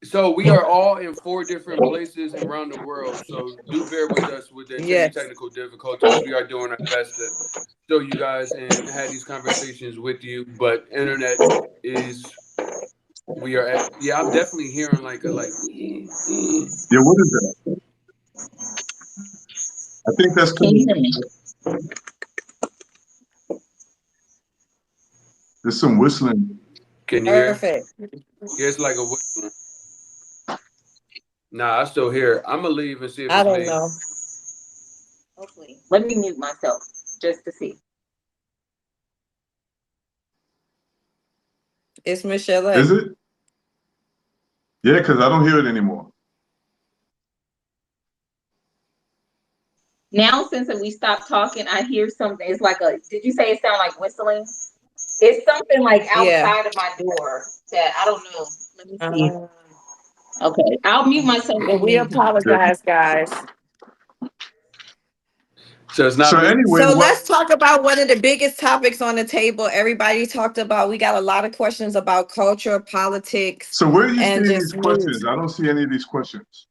So we are all in 4 different places around the world. So do bear with us with any Yes. technical difficulties. We are doing our best to show you guys and have these conversations with you. But internet is we are at. Yeah, I'm definitely hearing like a like. Yeah, what is that? I think that's Can you coming. hear me? There's some whistling. Can you hear? Perfect. Yeah, it's like a whistling. Nah, I still hear it. I'm gonna leave and see if I it's don't me. know. Hopefully. Let me mute myself just to see. It's Is Micheleé. it? Yeah, because I don't hear it anymore. Now, since we stopped talking, I hear something. It's like a, did you say it sound like whistling? It's something like Yeah. outside of my door that I don't know. Let me see. Uh, Okay. I'll mute myself well, in the we meantime. Yeah. apologize, guys. So it's So not me. anyway, So what? let's talk about one of the biggest topics on the table. Everybody talked about, we got a lot of questions about culture, politics, So where are you and seeing these just questions? news. I don't see any of these questions.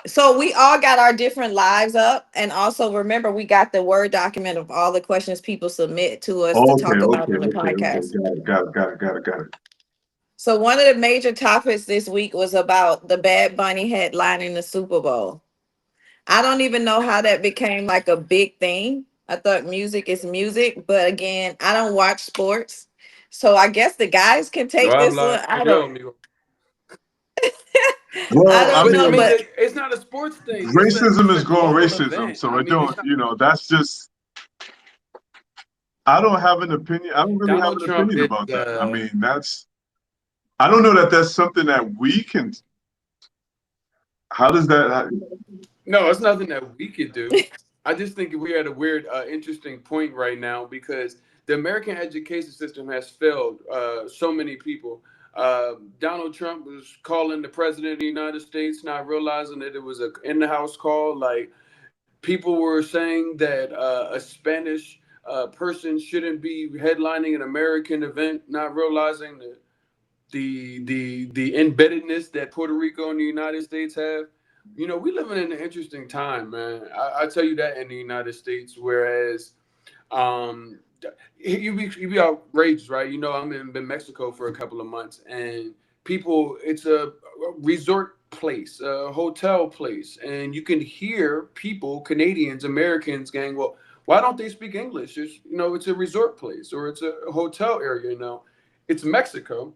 So we all got our different lives up. And also remember, we got the Word document of all the questions people submit to us to Okay, talk about okay, on the okay, okay. podcast. Got it. So one of the major topics this week was about the Bad Bunny headlining the Super Bowl. I don't even know how that became like a big thing. I thought music is music, but again, I don't watch sports. So I guess the guys can No, take this one. habla español, amigo. I Well, I don't But I know, mean, mean, but it's not a sports thing. racism It's is a growing global racism. event. So I it mean, don't, it's not. that's just, I don't have an opinion. I don't really have Donald an Trump opinion is. about that. I mean, I don't know that that's something that we can, how does that, No, it's nothing that we could do. I just think we're at a weird, interesting point right now because the American education system has failed so many people. Donald Trump was calling the president of the United States, not realizing that it was a in the house call. Like people were saying that a Spanish person shouldn't be headlining an American event, not realizing that the embeddedness that Puerto Rico and the United States have. You know, we living in an interesting time, man. I tell you that in the United States, whereas um, you be outraged, right? You know, I'm in Mexico for a couple of months, and people, it's a resort place, a hotel place, and you can hear people, Canadians, Americans, going, "Well, why don't they speak English? It's a resort place or it's a hotel area. It's Mexico."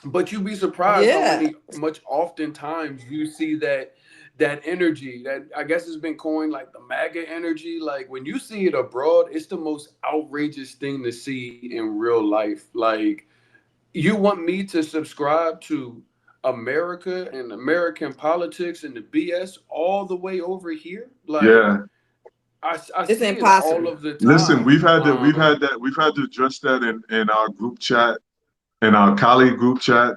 But you'd be surprised how yeah. much oftentimes you see that that energy that I guess has been coined like the MAGA energy. Like when you see it abroad, it's the most outrageous thing to see in real life. Like you want me to subscribe to America and American politics and the BS all the way over here? Like Yeah. I It's see it all impossible. of the Listen, time. we've had to address that in our group chat, in our colleague group chat.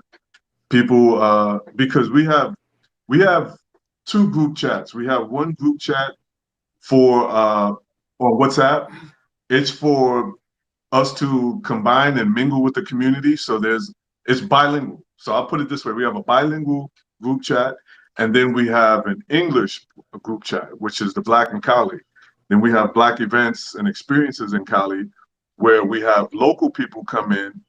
People, because we have two group chats. We have one group chat for on WhatsApp. It's for us to combine and mingle with the community. So it's bilingual. So I'll put it this way: we have a bilingual group chat, and then we have an English group chat, which is the Black and Cali. Then we have Black events and experiences in Cali, where we have local people come in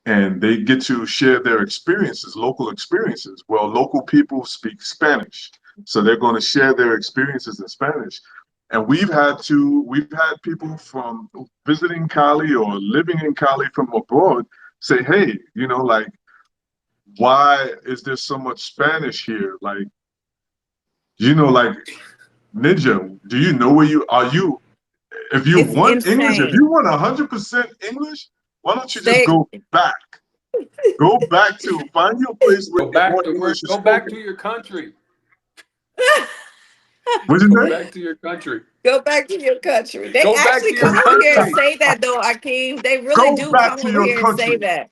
and they get to share their experiences, local experiences. Well, local people speak Spanish, so they're going to share their experiences in Spanish. And we've had people from visiting Cali or living in Cali from abroad say, hey, like, why is there so much Spanish here? Like, like, Ninja, do you know if you It's want English, if you insane. want 100% English, why don't you just Stay. go back? Go back to find your place where more English is Go back to spoken. your country. What'd you Go say? back to your country. Go back to your country. They Go back actually to your come over here and country. say that though, Akeem. They really Go do back come to over your here and say country. that.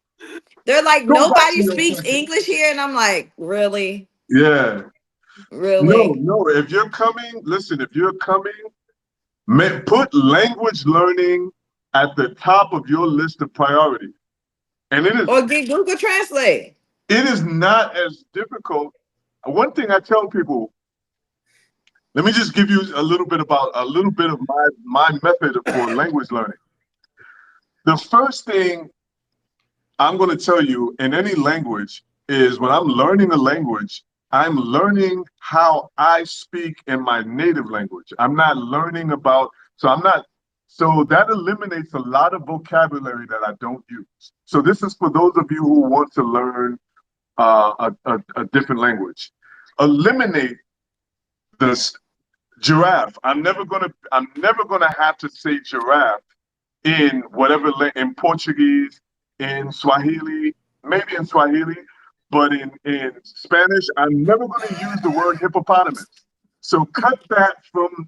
They're like, Go back to nobody your speaks country. English here. And I'm like, really? Yeah. No, Really? no. If you're coming, listen, if you're coming, put language learning at the top of your list of priorities. And Or get Google Translate. it is not as difficult. One thing I tell people, let me just give you a little bit of my method for language learning. The first thing I'm going to tell you in any language is when I'm learning a language, I'm learning how I speak in my native language. I'm not learning about, so I'm not, so that eliminates a lot of vocabulary that I don't use. So this is for those of you who want to learn a different language. Eliminate this giraffe. I'm never gonna have to say giraffe in in Portuguese, in Swahili, maybe in Swahili, but in Spanish, I'm never going to use the word hippopotamus. So cut that from,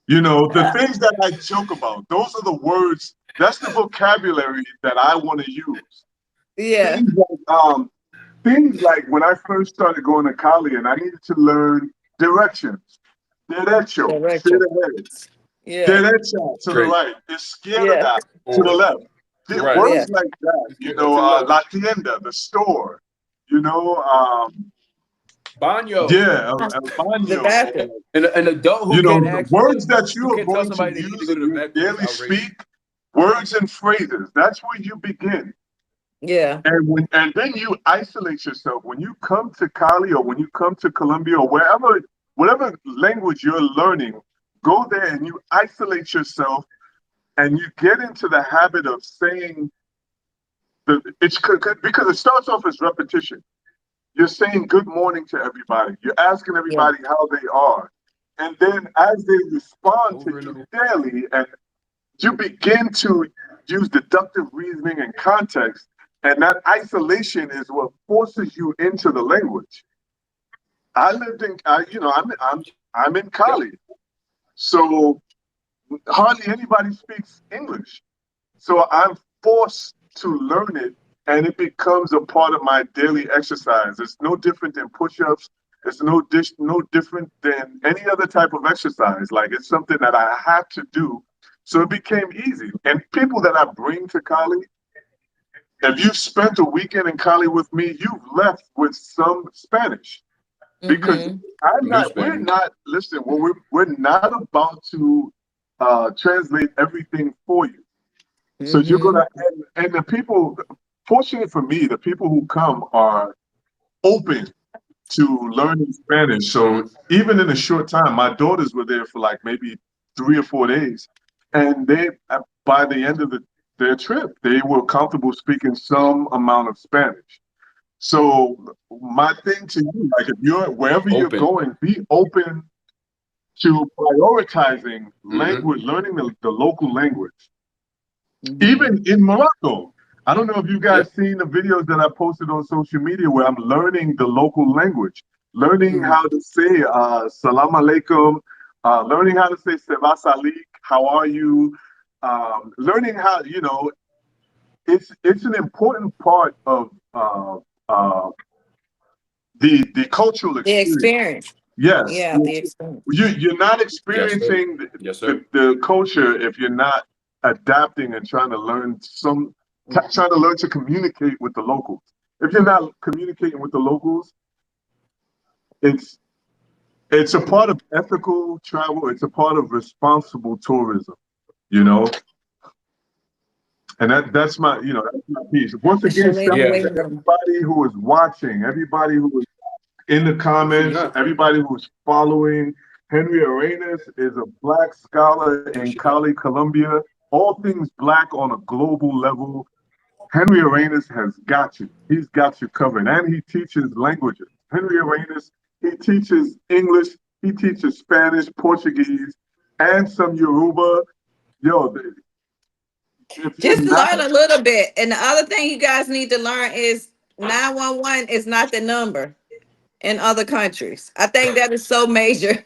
the things that I joke about. Those are the words, that's the vocabulary that I want to use. Yeah. Things things like when I first started going to Cali and I needed to learn directions. Derecho, straight Direction. ahead. Yeah. Derecha to the Straight. right, Yeah. izquierda to the Or left. right. Yeah. Words like that, To the left. la tienda, the store, you know, um, Baño. yeah, el The baño, bathroom. An adult the words that who you are can't tell going to somebody they need to use go in to the your bathroom is daily outrageous. speak, words and phrases. That's where you begin. Yeah. And then you isolate yourself. When you come to Cali or when you come to Colombia or whatever language you're learning, go there and you isolate yourself and you get into the habit of saying because it starts off as repetition. You're saying good morning to everybody. You're asking Yeah. everybody how they are. And then as they respond to Over and you over. daily, and you begin to use deductive reasoning and context, and that isolation is what forces you into the language. I lived in, I'm in Yep. Cali, so hardly anybody speaks English. So I'm forced to learn it and it becomes a part of my daily exercise. It's no different than push-ups. It's no different than any other type of exercise. Like it's something that I have to do. So it became easy. And people that I bring to Cali, if you've spent a weekend in Cali with me, you've left with some Spanish because Mm-hmm. New we're Spanish. not, listen, we're not about to translate everything for you. So you're Mm-hmm. gonna and the people, fortunate for me, the people who come are open to learning Spanish. So Mhm. even in a short time, my daughters were there for like maybe 3 or 4 days, and they by the end of their trip, they were comfortable speaking some amount of Spanish. So my thing to you, like if you're wherever you're Open. going, be open to prioritizing Hmm. language, learning the local language. Mhm. Even in Morocco, I don't know if you Yep. guys seen the videos that I posted on social media where I'm learning the local language, learning Mm. how to say salam alaikum, learning how to say seva salik, how are you, learning how, it's an important part of uh, the cultural The experience. experience. Yes, Yeah, the experience. you're not Yes, sir. experiencing Yes, the, sir. the culture if you're not adapting and trying to learn Mhm. trying to learn to communicate with the locals. If you're not communicating with the locals, it's it's a part of ethical travel. It's a part of responsible tourism. You know, and that's my piece. Once again, Michelle shout in the out Yeah. to waiting room. everybody who is watching, everybody who is in the comments, Yeah. everybody who's following. Henry Arenas is a black scholar in Appreciate. Cali, Colombia. All things black on a global level. Henry Arenas has got you. He's got you covered. And he teaches languages. Henry Arenas, he teaches English, he teaches Spanish, Portuguese, and some Yoruba. Yo, if you're Just not, learn a little bit. And the other thing you guys need to learn is 911 is not the number in other countries. I think that is so major.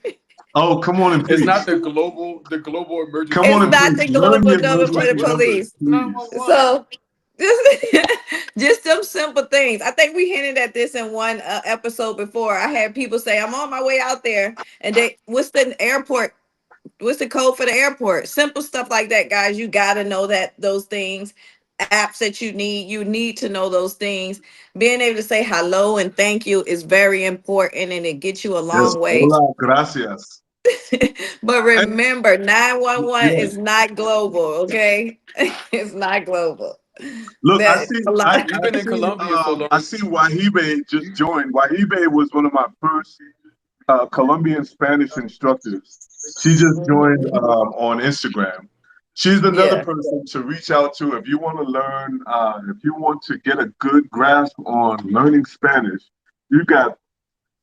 oh, come on and It's not preach. the global Come emergency on It's and number. not preach. the Learn global your number for the emergency What's numbers, police. please. 911? So just just some simple things. I think we hinted at this in one episode before. I had people say, "I'm on my way out there," and they, "What's the airport? What's the code for the airport?" Simple stuff like that, guys. You got to know that those things. Apps that you need to know those things. Being able to say hello and thank you is very important, and it gets you a Yes, long way. hola, gracias. But And remember, 911 yeah, is not global, okay? It's not global. look, I That see, a I, lot. You've I been in see, Colombia so I long. see. Wahibe just joined. Wahibe was one of my first Colombian Spanish instructors. She just joined Mhm. on Instagram. She's another Yeah. person to reach out to if you want to learn, if you want to get a good grasp on learning Spanish. You got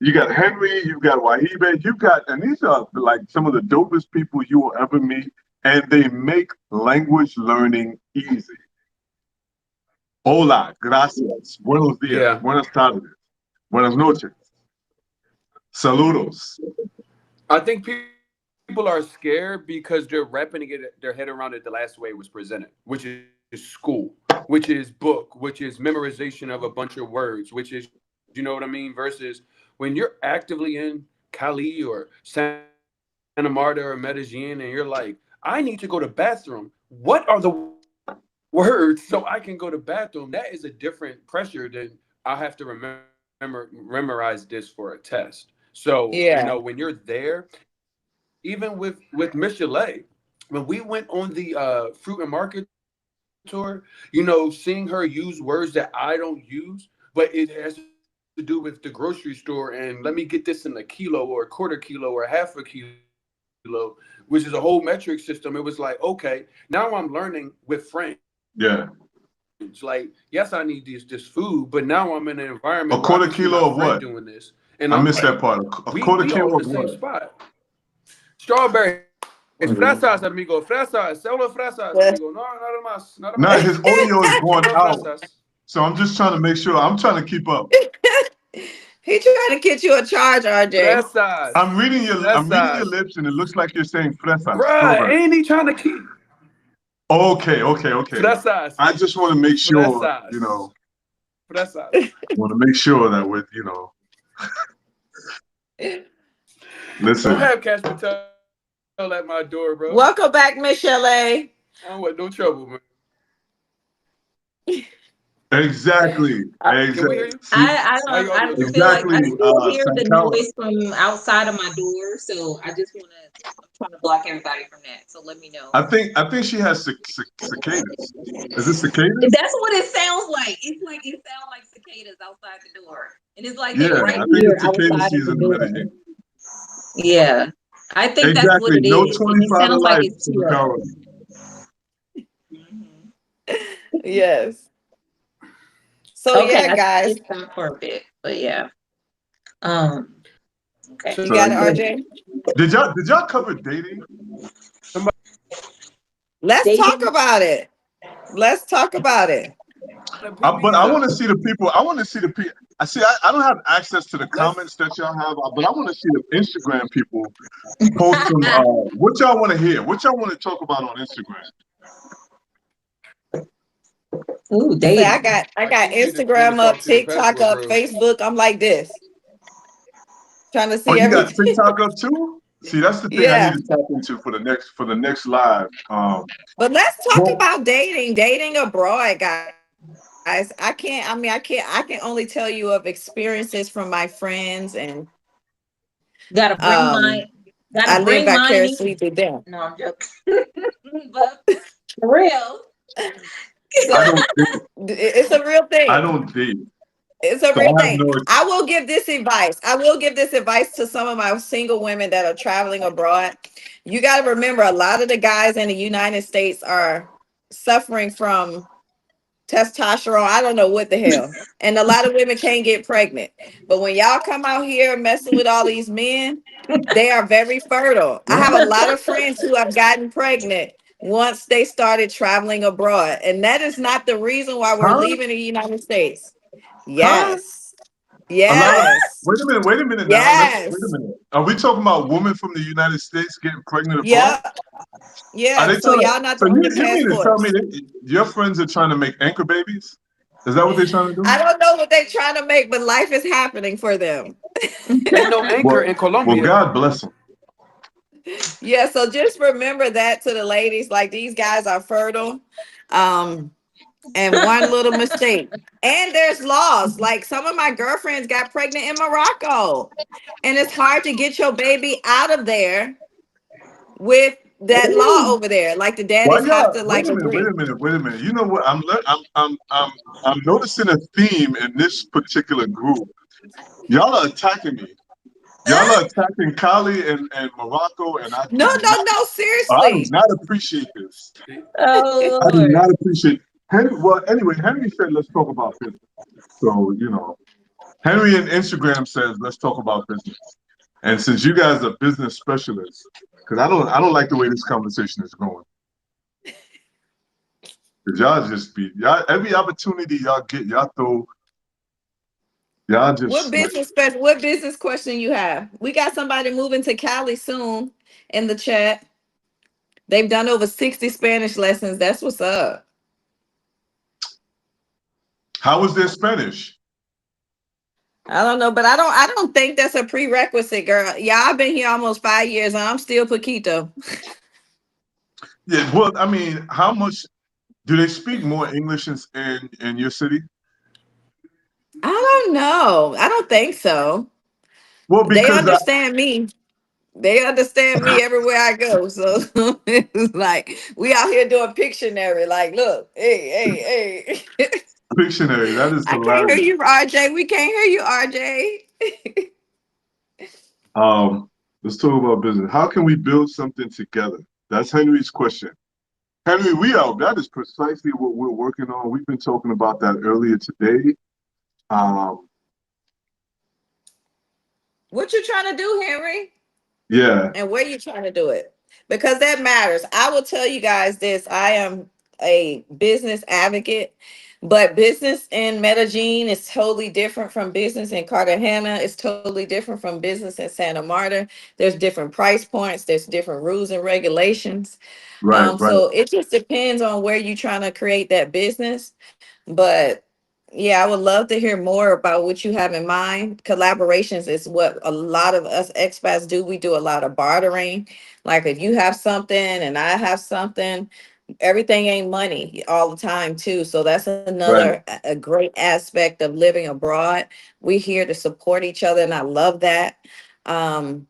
you got Henry, you've got Wahibe, you've got, and these are like some of the dopest people you will ever meet, and they make language learning easy. Hola, gracias, buenos días, Yeah. buenas tardes, buenas noches, saludos. I think people are scared because they're wrapping their head around it the last way it was presented, which is school, which is book, which is memorization of a bunch of words, which is, you know what I mean? Versus when you're actively in Cali or Santa Marta or Medellin and you're like, I need to go to bathroom. What are the words so I can go to bathroom? That is a different pressure than I have to memorize this for a test. So, when you're there, Yeah. even with Micheleé, when we went on the fruit and market tour, seeing her use words that I don't use, but it has to do with the grocery store and let me get this in a kilo or a quarter kilo or half a kilo, which is a whole metric system. It was like, okay, now I'm learning with friends. Like, yes, I need this food, but now I'm in an Yeah, environment where I can see my friend doing this, and I'm like, a quarter kilo of what? I missed that part. A we quarter all in the kilo of same what? spot. Strawberries, fresas, amigo, fresas, solo fresas, amigo. No, nada más, Nah, his audio is going solo out, fresas. so I'm just trying to make sure. I'm trying to keep up. He trying to get you a charge, RJ. Fresas, I'm reading your fresas. lips, and it looks like you're saying fresas, Bruh, strawberry. ain't he trying to keep Okay, okay, okay. fresas, I just want to make sure, fresas, fresas? want to make sure that with, Don't listen, have Cash Patel at my door, bro. Welcome back, Michelle. I don't want no trouble, man. exactly, Can we hear you? exactly. See, How your I audio don't doing? feel like exactly, I still hear the Sankara. noise from outside of my door, so I just want to. I'm trying to block everybody from that. So let me know. I think she has cicadas. Is it cicadas? That's what it sounds like. It's like it sounds like cicadas outside the door, and it's like they Yeah, right I think here it's cicada outside of the season in door. Medellin. Yeah, I think that's what Exactly. it No is, and it 25 to sounds like life, it's Sankara. here. Mhm. Yes. So Okay, yeah, I guys, did stop for a bit, but yeah. Um. Okay. you So got it, So RJ. did y'all cover dating? somebody Let's talk Dating. about it. Let's talk about it. put But these I up. want to see the people. I want to see the people. I see. I don't have access to the Let's comments that y'all have, but I want to see the Instagram people post some. What y'all want to hear? What y'all want to talk about on Instagram? Ooh, Say dating. I I got need you to Instagram up, talk to the TikTok passport up, bros. Facebook. I'm like this, trying to Oh, see you got everything. TikTok up too? See, that's the thing I need Yeah. to tap into for the next live. But let's talk Well, about dating abroad, guys. I mean, I can only tell you of experiences from my friends, and Gotta bring um my. I Gotta live bring mine vicariously in. through them. No, I'm joking. But for real. I So don't date. it's a real I thing. don't date, It's a so real I have thing. no. I will give this advice. I will give this advice to some of my single women that are traveling abroad. You got to remember, a lot of the guys in the United States are suffering from testosterone. I don't know what the hell. And a lot of women can't get pregnant. But when y'all come out here messing with all these men, they are very fertile. I have What? a lot of friends who have gotten pregnant once they started traveling abroad. And that is not the reason why we're Huh? leaving the United States. Huh? Yes. A lot of. Yes. Wait a minute. Wait a minute now. Let's wait a Yes. minute. Are we talking about women from the United States getting pregnant abroad? Yep. Are Yeah. they So trying to? y'all not So the only you mean to tell me passports. that your friends are trying to make anchor babies? Is that what they're trying to do? I don't know what they're trying to make, but life is happening for them. Ain't no anchor Well, in well, Colombia. God bless them. Yeah, so just remember that to the ladies. Like, these guys are fertile. Um, and one little mistake. And there's laws. Like, some of my girlfriends got pregnant in Morocco. And it's hard to get your baby out of there with that law Ooh. over there. Like, the Why daddies have y'all? to Wait like a minute. Wait agree. a minute. Wait a minute. You know what? I'm noticing a theme in this particular group. Y'all are attacking me. Y'all are attacking Cali and Morocco, and No, no, no, I do seriously. not appreciate this. Oh I do Lord. not appreciate. Henry, well, anyway, Henry said let's talk about business. So Henry in Instagram says let's talk about business. And since you guys are business specialists, because I don't like the way this conversation is going. Because y'all just be y'all every opportunity y'all get, y'all What just like business special? What business question you have? We got somebody moving to Cali soon in the chat. They've done over 60 Spanish lessons. That's what's up. how was their Spanish? I don't know, but I don't think that's a prerequisite, girl. Yeah, I've been here almost 5 years and I'm still Paquito. Yeah, well, I mean, how much do they speak more English in your city? I don't know. I don't think so. Well, They because understand me. They understand me everywhere I go. So it's like we out here doing Pictionary. Like, look, hey, hey. Pictionary, that is I can't hear hilarious. you, RJ. We can't hear you, RJ. Um, let's talk about business. How can we build something together? That's Henry's question. Henry, that is precisely what we're working on. We've been talking about that earlier today. Um, What you trying to do, Henry? yeah, And where you trying to do it, because that matters. I will tell you guys this: I am a business advocate, but business in Medellin is totally different from business in Cartagena. It's totally different from business in Santa Marta. There's different price points, there's different rules and regulations. right, right. So it just depends on where you're trying to create that business. But yeah, I would love to hear more about what you have in mind. Collaborations is what a lot of us expats do. We do a lot of bartering. Like, if you have something and I have something, everything ain't money all the time too. So that's Right. another a great aspect of living abroad. We're here to support each other, and I love that. Um,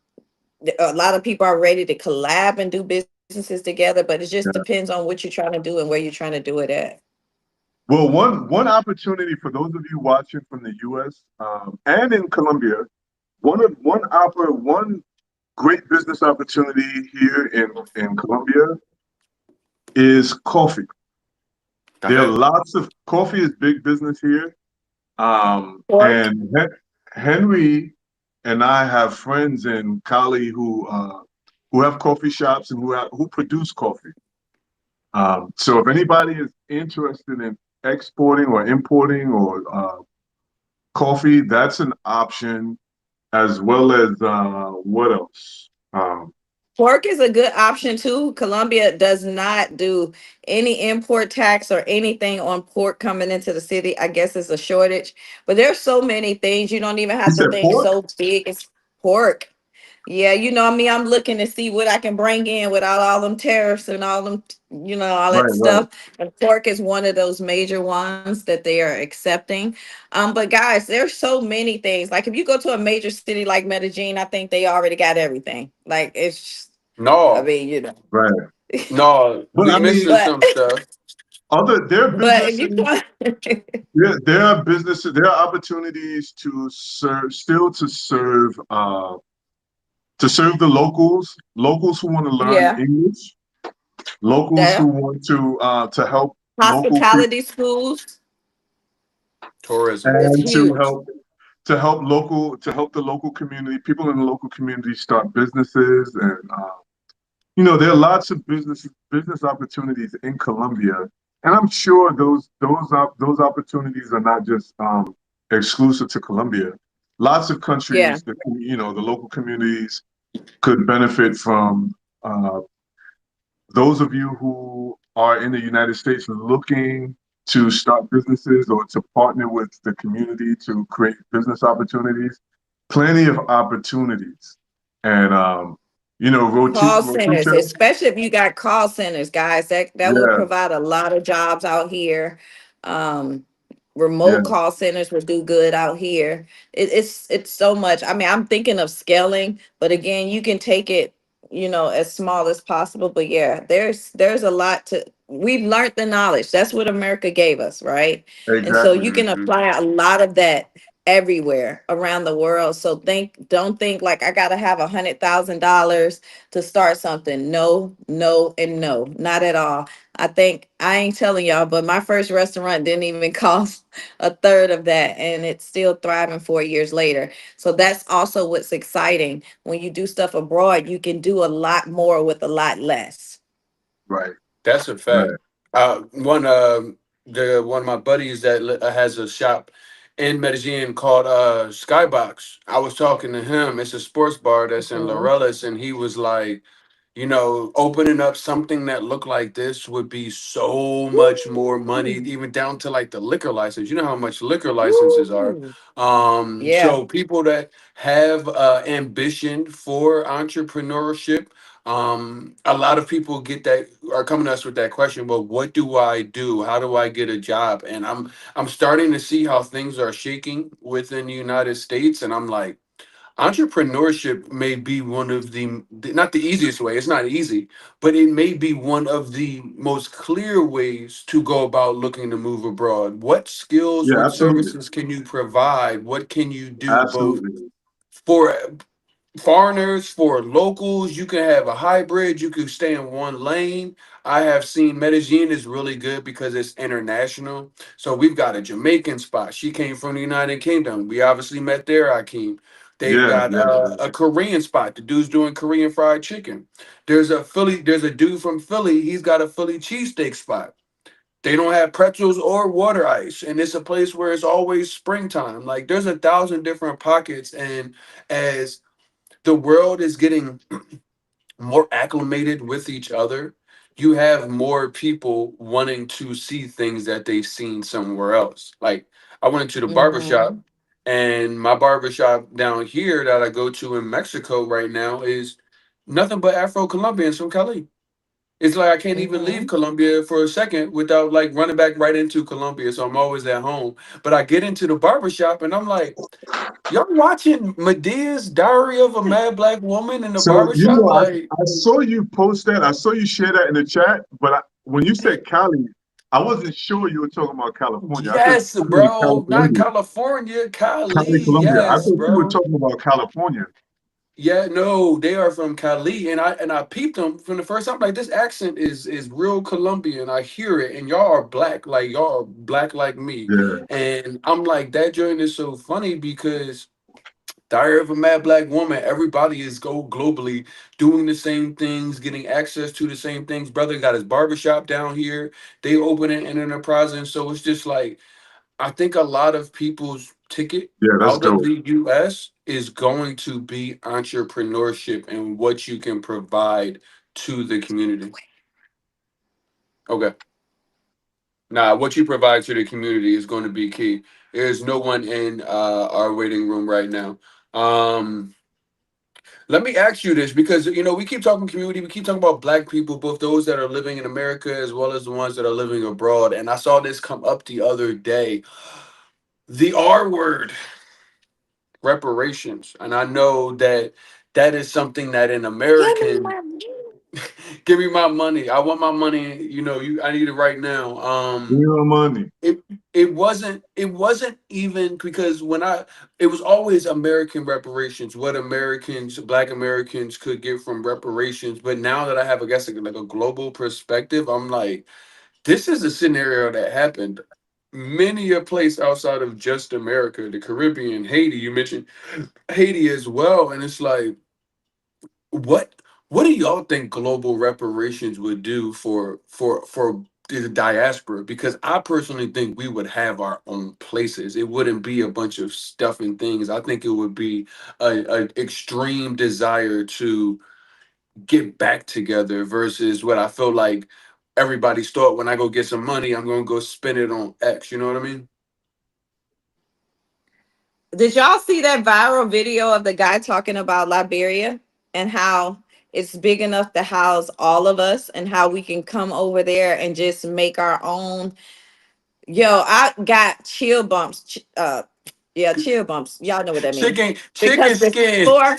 a lot of people are ready to collab and do businesses together, but it just Yeah. depends on what you're trying to do and where you're trying to do it at. Well, one opportunity for those of you watching from the U.S. And in Colombia, one great business opportunity here in Colombia is coffee. There are Okay. lots of coffee is big business here. Pork. And Henry and I have friends in Cali who have coffee shops and who produce coffee. So if anybody is interested in exporting or importing or coffee, that's an option, as well as what else? Pork is a good option too. Colombia does not do any import tax or anything on pork coming into the city. I guess it's a shortage, but there's so many things you don't even You have to said think pork? so big. It's pork. Yeah, you know me, I'm looking to see what I can bring in without all them tariffs and all them, all that Right, right. stuff. And pork is one of those major ones that they are accepting. But guys, there's so many things. Like if you go to a major city like Medellin, I think they already got everything. Like it's, I No, mean, Right. no, But we I missing mean, but some stuff. there are but if you businesses. want, There are businesses. There are opportunities to serve, still to serve the locals who want to learn yeah, English, locals who the want to help local people, hospitality schools Tourism. is and huge. to help the local community, people in the local community start businesses. And there are lots of business opportunities in Colombia, and I'm sure those opportunities are not just exclusive to Colombia. Lots of Yeah, countries, the local communities could benefit from uh, those of you who are in the United States looking to start businesses or to partner with the community to create business opportunities. Plenty of opportunities, and call centers, Rotita, especially if you got call centers, guys, that would yeah, provide a lot of jobs out here. um yeah, Remote call centers would do good out here. It's so much. I mean, I'm thinking of scaling, but again, you can take it, as small as possible. But yeah, there's a lot to, we've learned the knowledge. That's what America gave us, right? And so exactly. you can Hmm. apply a lot of that everywhere around the world. So don't think like I gotta have $100,000 to start something. No, no, and no, not at all. I think I ain't telling y'all, but my first restaurant didn't even cost a third of that, and it's still thriving 4 years later. So that's also what's exciting. When you do stuff abroad, you can do a lot more with a lot less. Right, That's a fact. right. One of my buddies that has a shop in Medellin called Skybox. I was talking to him. It's a sports bar that's in Mhm. Laureles, and he was like, opening up something that looked like this would be so much more money, Woo! even down to like the liquor license. You know how much liquor licenses are. Woo! Yeah. So people that have ambition for entrepreneurship, a lot of people are coming to us with that question. Well, what do I do? How do I get a job? And I'm starting to see how things are shaking within the United States, and I'm like, entrepreneurship may be one of not the easiest way, it's not easy, but it may be one of the most clear ways to go about looking to move abroad. What skills, Yeah, what absolutely, services can you provide? What can you do both absolutely. for foreigners, for locals? You can have a hybrid, you can stay in one lane. I have seen Medellin is really good because it's international. So we've got a Jamaican spot. She came from the United Kingdom. We obviously met there, Akeem. They've Yeah, got yeah, a Korean spot. The dude's doing Korean fried chicken. There's a dude from Philly. He's got a Philly cheesesteak spot. They don't have pretzels or water ice, and it's a place where it's always springtime. Like there's 1,000 different pockets, and as the world is getting more acclimated with each other, you have more people wanting to see things that they've seen somewhere else. Like I went to the barbershop, Hmm. and my barbershop down here that I go to in Mexico right now is nothing but Afro Colombians from Cali. It's like I can't even leave Hmm. Colombia for a second without like running back right into Colombia. So I'm always at home. But I get into the barbershop and I'm like, y'all watching Medea's Diary of a Mad Black Woman in the So, barbershop? Like, I saw you post that. I saw you share that in the chat. But when you said Cali, I wasn't sure you were talking about California. I said yes, Cali, bro. Not California. California, Cali. Cali, Colombia. I Yes, thought you were bro. talking about California. Yeah, no, they are from Cali, and I peeped them from the first time. Like, this accent is real Colombian. I hear it, and y'all are black, like y'all are black like me. Yeah, And I'm like, that joint is so funny because Diary of a Mad Black Woman. Everybody is go globally doing the same things, getting access to the same things. Brother got his barbershop down here. They open an enterprise, and so it's just like I think a lot of people's ticket yeah, that's out of dope. the US is going to be entrepreneurship and what you can provide to the community. Okay. Nah, what you provide to the community is going to be key. There's no one in our waiting room right now. Um, Let me ask you this because we keep talking community, we keep talking about black people, both those that are living in America as well as the ones that are living abroad. And I saw this come up the other day. The R word, reparations. And I know that that is something that an Give me American, my. give me my money. I want my money, I need it right now. Real money. It it wasn't even because when I it was always American reparations, what Americans, black Americans could get from reparations. But now that I have, I guess, like a global perspective, I'm like, this is a scenario that happened many a place outside of just America, the Caribbean, Haiti. You mentioned Haiti as well, and it's like, what what do y'all think global reparations would do for the diaspora? Because I personally think we would have our own places. It wouldn't be a bunch of stuff and things. I think it would be a extreme desire to get back together versus what I feel like everybody's thought when I go get some money, I'm gonna go spend it on X. You know what I mean? Did y'all see that viral video of the guy talking about Liberia and how it's big enough to house all of us and how we can come over there and just make our own? Yo, I got chill bumps. Yeah, chill bumps. Y'all know what that means. Chicken Because skin. before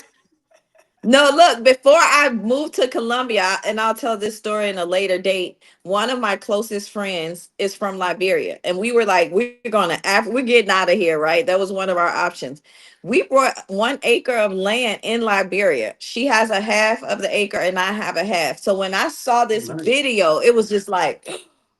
no, look, before I moved to Colombia, and I'll tell this story in a later date, one of my closest friends is from Liberia. And we were like, we're going to, we're getting out of here, right? That was one of our options. We brought 1 acre of land in Liberia. She has a half of the acre, and I have a half. So when I saw Oh, this nice. video, it was just like,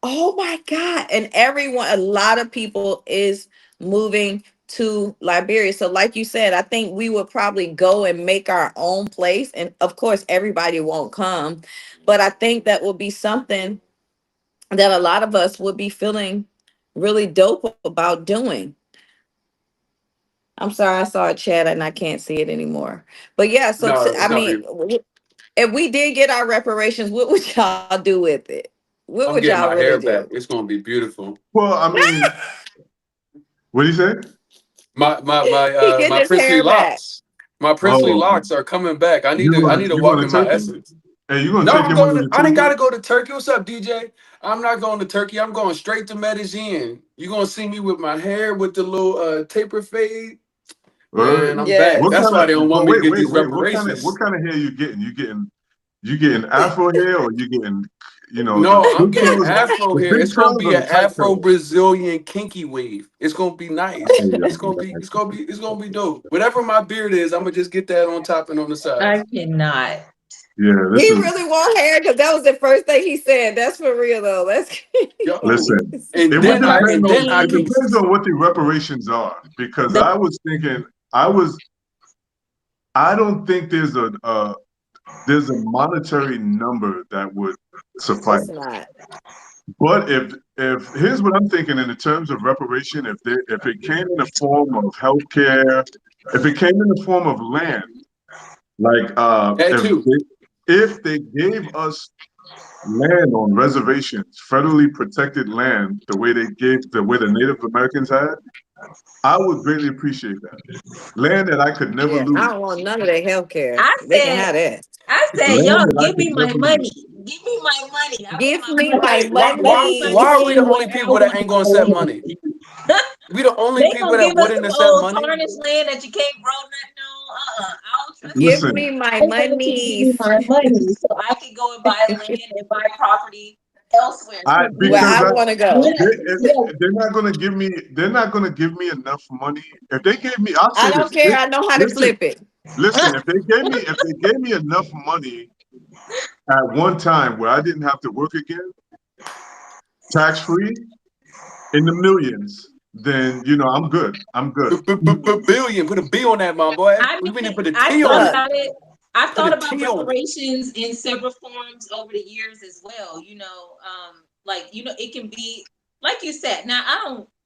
oh my God. And everyone, a lot of people is moving to Liberia. So, like you said, I think we would probably go and make our own place. And of course, everybody won't come, but I think that will be something that a lot of us would be feeling really dope about doing. I'm sorry, I saw a chat and I can't see it anymore. But yeah, so No, I no, mean, if we did get our reparations, what would y'all do with it? What would I'm y'all getting my really hair do? back. It's gonna be beautiful. Well, I mean, what do you say? He getting My his princely hair back. locks. My princely Oh, locks are coming back. I need to you walk going in to my Turkey? essence. Hey, you gonna No, take I'm your going money to to I didn't Turkey? gotta go to Turkey. What's up, DJ? I'm not going to Turkey. I'm going straight to Medellin. You gonna see me with my hair with the little taper fade. Man, I'm back. What Yes. That's kind why of? they don't want But me to wait, get wait, these wait. reparations. What kind of hair you getting? You getting Afro hair, or you getting, the No, I'm big getting curls, Afro the hair. big It's gonna curls be or an the tight Afro curls? Brazilian kinky wave. It's gonna be nice. Oh, yeah, It's gonna be dope. Whatever my beard is, I'm gonna just get that on top and on the I sides. cannot. yeah. He This is really want hair because that was the first thing he said. That's for real though. That's Yo, listen. It would I depend and on then I it can. mean, depends on what the reparations are, because the I was thinking I don't think there's a monetary number that would suffice. it's not. But if here's what I'm thinking in the terms of reparation, if it came in the form of healthcare, if it came in the form of land, like That too. if they gave us land on reservations, federally protected land, the way the Native Americans had, I would greatly appreciate that. Land that I could never Yeah, I lose. don't want none of that health care. I They can said have that. Land y'all that I give could me my never lose. money. Give me my money. I want Give my me my money. Right. Give me my Why are money. we the land only where I people that want ain't my gonna set land. money? We the only They people gonna that give us wouldn't some accept old money. tarnished land that you can't grow nothing on. I don't trust Give them. me Listen, my I want them to give me monies. my money so I can go and buy land and buy property elsewhere. I So Where because I I want to when go. yes, they're not gonna give me enough money. If they gave me, I'll I say don't this. care. I know how to Listen, flip it. Listen, if they gave me enough money at one time where I didn't have to work again, tax free in the millions, then I'm good. I'm good. Billion. Put a B on that, my boy. I We need to mean, put a I T thought on Look, it. about it. I Put a thought about T on it. reparations in several forms over the years as well. Like it can be like you said. Now,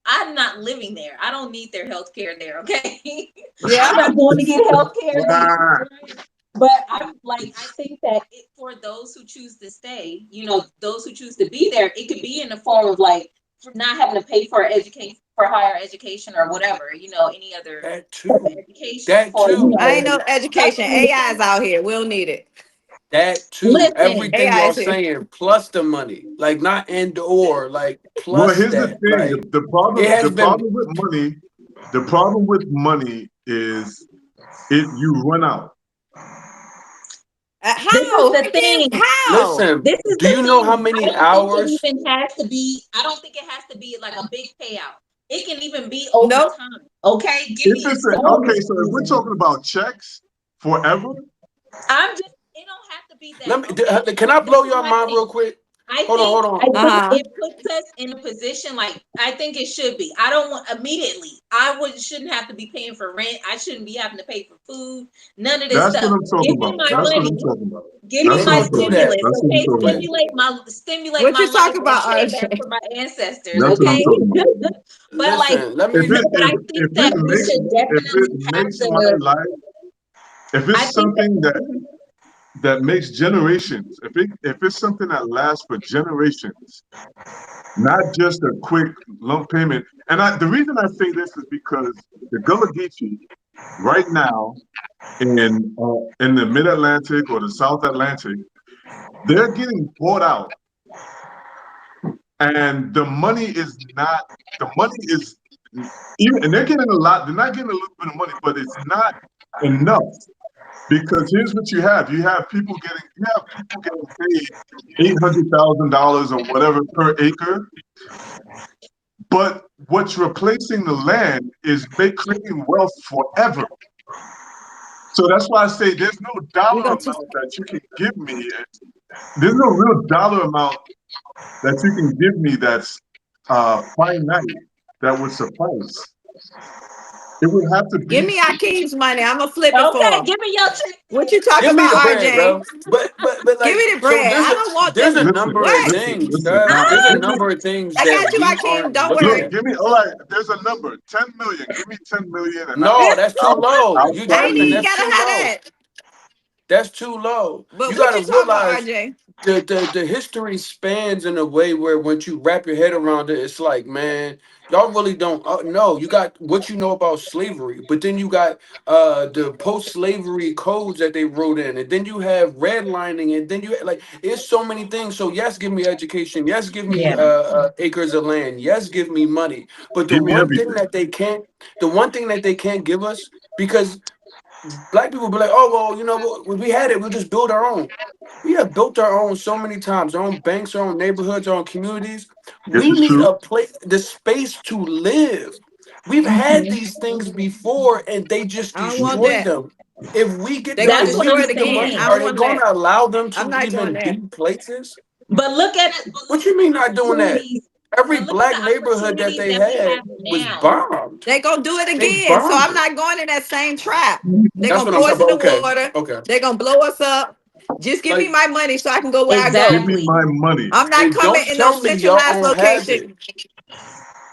I'm not living there. I don't need their health care there. Okay, I'm yeah. not going to get health care there. Ah, Right? But I think that for those who choose to stay, those who choose to be there, it could be in the form of like for not having to pay for education, for higher education or whatever, any other That type of too. education That for, too. I ain't no education. something in the AI is future. out here. We don't need it. That too. Listen, Everything AI y'all is here. saying plus the money. Like not and or like well, plus here's the that. thing. Like The it problem has the been problem with money, the problem with money is you run out. this is How? the Hakeem, thing. how? listen, This is do the you know how thing. I many don't think it hours? even has to be, I don't think it has to be like a big payout. It can even be over Nope. time. Okay. Give If me it's okay, installments so for if we're it. talking about checks forever, It don't have to be Let that. me. Okay. Can I This blow is your my mind thing. real quick? I Hold on, think hold I on. think Uh-huh. it puts us in a position like I think it should be. I don't want immediately. Shouldn't have to be paying for rent. I shouldn't be having to pay for food. None of this that's what stuff. I'm talking Give me about. my That's what money. I'm talking about. Give me That's Ain't what my I'm gonna do talking about. that. stimulus. That's what I'm Okay, talking But about. stimulate What my you life talk and about, pay it back RJ? for my ancestors. That's what I'm Okay, talking about. but like, listen, let If me. it but I if think it that we makes should if it definitely have makes my the. life, if I it's think that. something that makes generations, if it's something that lasts for generations, not just a quick lump payment. And the reason I say this is because the Gullah Geechee right now in the Mid Atlantic or the South Atlantic, they're getting bought out, and the money is even, and they're getting a lot. They're not getting a little bit of money, but it's not enough. Because here's what you have people getting paid $800,000 or whatever per acre, but what's replacing the land is creating wealth forever. So that's why I say there's no We dollar gonna amount that you can give me. There's no real dollar amount that you can give me that's finite that would suffice. It would have to give be me Akeem's money. I'm gonna flip it for Okay, him. give me your check. What you talk Give me about, the bread, RJ? bro. But Give like me the so bread. I don't want there's a them. listen, number of What? listen, things, listen. guys. Now There's a give me number of things I got that you, we Akeem. aren't Don't looking look, worry. at. give me all right. There's a number, 10 million. Give me 10 million, and No, that's too low. I'll You I try ain't tripping? even you. That's gotta too have low. that. That's too low. But You what gotta you talking about, realize RJ? the history spans in a way where once you wrap your head around it, it's like, man, y'all really don't know. You got what you know about slavery, but then you got the post-slavery codes that they wrote in, and then you have redlining, and then like it's so many things. So yes, give me education. Yes, give me Yeah. acres of land. Yes, give me money. But Give me everything. the one thing that they can't give us because black people be like, oh well, we had it. We'll just build our own. We have built our own so many times, our own banks, our own neighborhoods, our own communities. This We is need true. a place, the space to live. We've had Mhm. these things before and they just I don't want destroyed that. them. If we get They the gonna if That's what we destroy I'm give it you the again. money, I saying. are don't they want going that. to allow them I'm to not doing even that. be places? But What look you at mean the not doing that? opportunities. Every But look at black the neighborhood that opportunities they that we had have was now. bombed. They gonna do it They again. So bombed I'm it. not going in that same trap. They That's gonna what I'm talking poison about. the Okay. water. Okay. They gonna blow us up. Just give me Like my money so I can go where I Give go. me Exactly. my money. I'm not and coming don't in no tell me y'all centralized don't have location. it.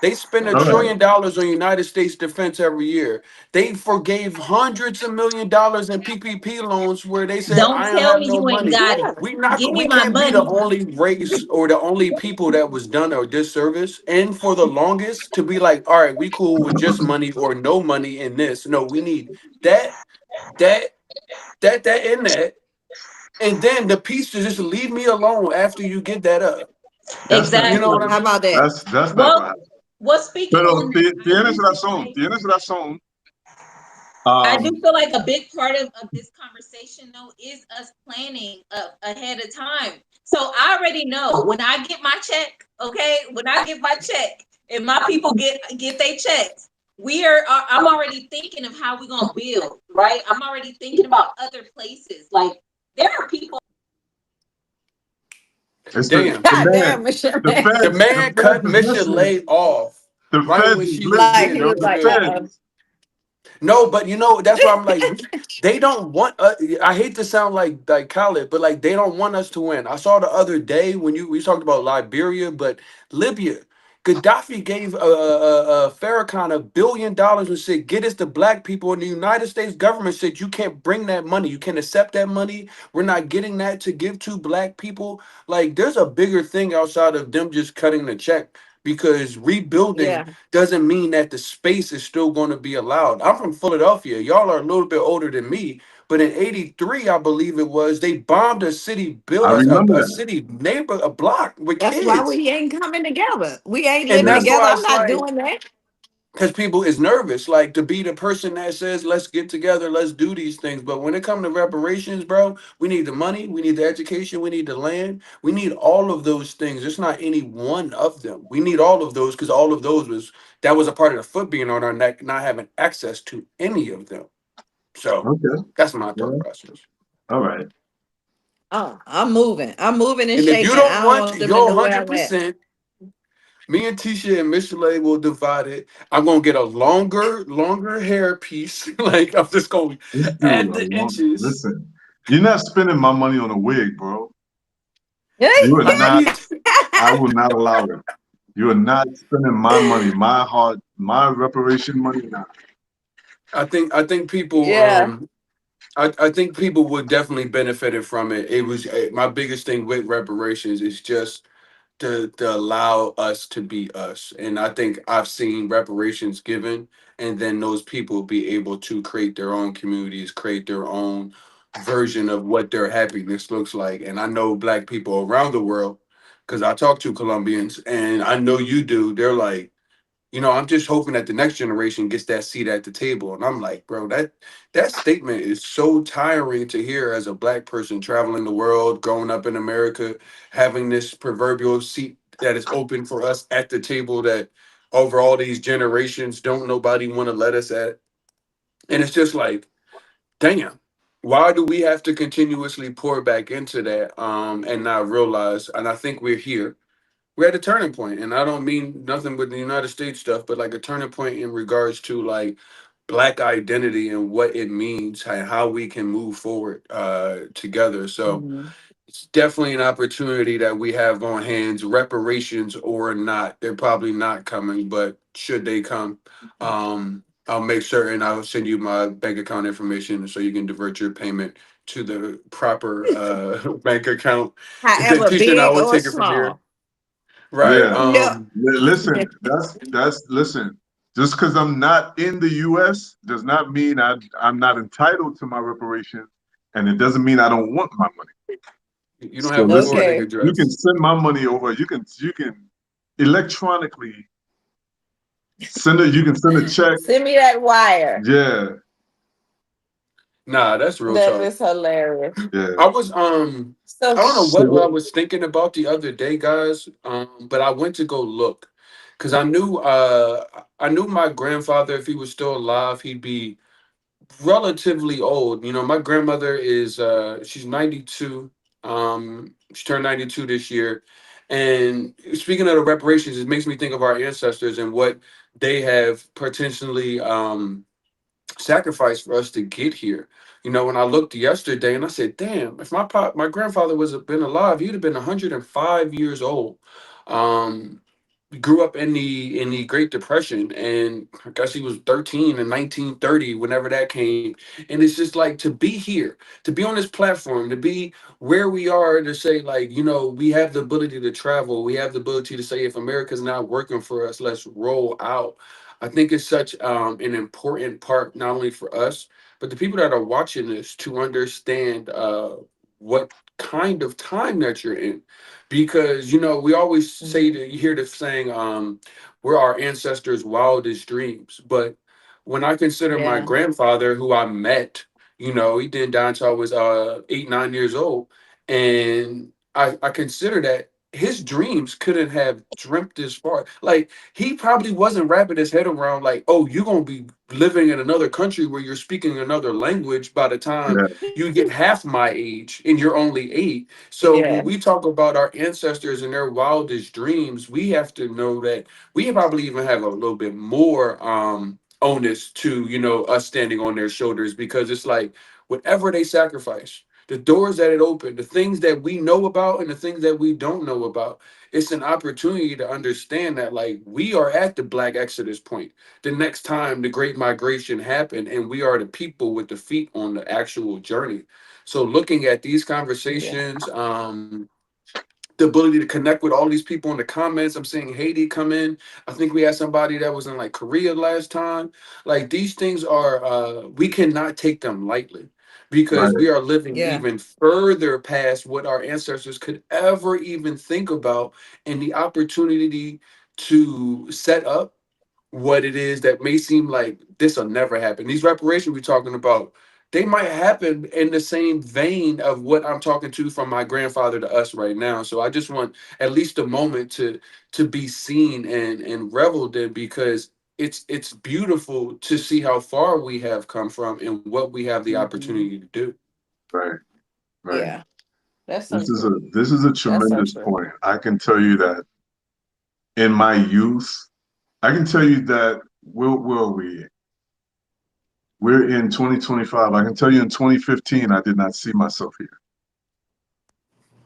They spend a All right. trillion dollars on United States defense every year. They forgave hundreds of million dollars in PPP loans where they said Don't I don't tell have me no you ain't money. got it. Yeah. Give me We my can't be the money. only race or the only people that was done a disservice. And for the longest to be like, all right, we cool with just money or no money in this. No, we need that, that, and that. And then the piece to just leave me alone after you get that up. That's not You gonna know what Exactly. I happen. How mean? about that? That's not Well, gonna happen. speaking Pero on that, I do um, feel like a big part of this conversation though is us planning ahead of time. So I already know when I get my check, okay, when I get my check and my people get their checks, I'm already thinking of how we're gonna build, right? I'm already thinking about other places. Like there are people. It's Damn. the God damn, man. Michelle. The The man feds cut is listening. Micheleé off The right feds when is she was Like listening, he getting yo. was The like, revealed. feds. No, but that's why I'm like, they don't want. I hate to sound like Khaled, but like they don't want us to win. I saw the other day when we talked about Liberia, but Libya, Gaddafi gave Farrakhan $1 billion and said, "Get us the black people." And the United States government said, "You can't bring that money. You can't accept that money. We're not getting that to give to black people." Like, there's a bigger thing outside of them just cutting the check because rebuilding yeah, doesn't mean that the space is still going to be allowed. I'm from Philadelphia. Y'all are a little bit older than me, but in '83, I believe it was, they bombed a city, I built remember a that. city neighbor, a block with that's why kids. we ain't coming together. We ain't And living Yeah. that's together. why I'm it's not like, doing that. because people is nervous, like to be the person that says, let's get together, let's do these things. But when it comes to reparations, bro, we need the money, we need the education, we need the land, we need all of those things. It's not any one of them. We need all of those because all of those that was a part of the foot being on our neck, not having access to any of them. So Okay. that's my thought Well, process. all right. Oh, I'm moving. I'm moving and And if you shaking. I don't don't want want them to your know where hundred I'm at. percent, me and Tisha and Micheleé will divide it. I'm gonna get a longer hair piece. Like, I'm just gonna This dude, add the inches. listen, you're not spending my money on a wig, bro. You are I not. need. I will not allow it. You are not spending my money, my heart, my reparation money. Now. I think people. Yeah. I think people would definitely benefited from it. It was my biggest thing with reparations is just to allow us to be us. And I think I've seen reparations given, and then those people be able to create their own communities, create their own version of what their happiness looks like. And I know black people around the world, because I talk to Colombians, and I know you do. They're like, I'm just hoping that the next generation gets that seat at the table. And I'm like, bro, that statement is so tiring to hear as a black person traveling the world, growing up in America, having this proverbial seat that is open for us at the table that over all these generations don't nobody want to let us at. And it's just like, damn, why do we have to continuously pour back into that and not realize? And I think we're at a turning point, and I don't mean nothing with the United States stuff, but like a turning point in regards to like black identity and what it means and how we can move forward together. So Mhm. it's definitely an opportunity that we have on hands, reparations or not. They're probably not coming, but should they come, I'll make certain I'll send you my bank account information so you can divert your payment to the proper bank account. And then However, Tisha and I big will or take it from here. small. Right. Yeah. Yep. Listen, that's listen. Just because I'm not in the U.S. does not mean I'm not entitled to my reparations, and it doesn't mean I don't want my money. You don't So have a listen, forwarding Okay. you can address. send my money over. You can electronically send it. You can send a check. Send me that wire. Yeah, Nah, that's real That talk. is hilarious. yeah. I was So I don't know So what I what? was thinking about the other day, guys. But I went to go look because I knew my grandfather, if he was still alive, he'd be relatively old. My grandmother is she's 92. She turned 92 this year. And speaking of the reparations, it makes me think of our ancestors and what they have potentially sacrifice for us to get here. When I looked yesterday and I said, "Damn, if my grandfather was been alive, he'd have been 105 years old." Um, grew up in the Great Depression, and I guess he was 13 in 1930, whenever that came. And it's just like to be here, to be on this platform, to be where we are, to say like, we have the ability to travel, we have the ability to say if America's not working for us, let's roll out. I think it's such an important part, not only for us, but the people that are watching this to understand what kind of time that you're in, because we always say mhm. that you hear the saying, we're our ancestors' wildest dreams. But when I consider my Yeah. grandfather, who I met, he didn't die until I was 8, 9 years old, and I consider that his dreams couldn't have dreamt this far. Like he probably wasn't wrapping his head around like, oh, you're gonna be living in another country where you're speaking another language by the time Yeah. you get half my age and you're only 8. So Yeah. when we talk about our ancestors and their wildest dreams, we have to know that we probably even have a little bit more onus to, you know, us standing on their shoulders, because it's like whatever they sacrifice, the doors that it opened, the things that we know about and the things that we don't know about, it's an opportunity to understand that like we are at the black exodus point. The next time the great migration happened, and we are the people with the feet on the actual journey. So looking at these Yeah. conversations, the ability to connect with all these people in the comments. I'm seeing Haiti come in. I think we had somebody that was in like Korea last time. Like these things are we cannot take them lightly, because Right. we are living Yeah. even further past what our ancestors could ever even think about, and the opportunity to set up what it is that may seem like this will never happen. These reparations we're talking about, they might happen in the same vein of what I'm talking to from my grandfather to us right now. So I just want at least a moment to be seen and reveled in, because it's beautiful to see how far we have come from and what we have the Hmm. opportunity to do. Right. Right. Yeah. That's so true. This is a That's so tremendous true. point. I can tell you that in my youth, I can tell you that where are we? We're in 2025. I can tell you in 2015, I did not see myself here.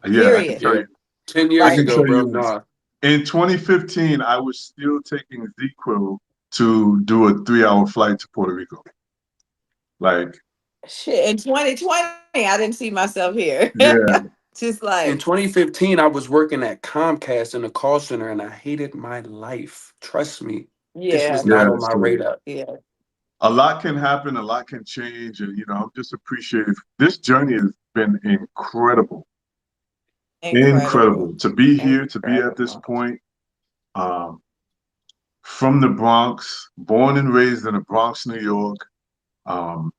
Yeah, I can Period. tell Yeah. you. 10 I years can Like, ago, tell bro. you Nah. in 2015, I was still taking ZQL to do a 3-hour flight to Puerto Rico. Like, shit. In 2020, I didn't see myself here. yeah, Just like, In 2015, I was working at Comcast in a call center and I hated my life. Trust me, this yeah. was yeah. not on my So radar. Yeah. a lot can happen, a lot can change, and I'm just appreciative. This journey has been incredible, incredible Incredible. to be here, to be at this Incredible. point. Um, from the Bronx, born and raised in the Bronx, New York. Um,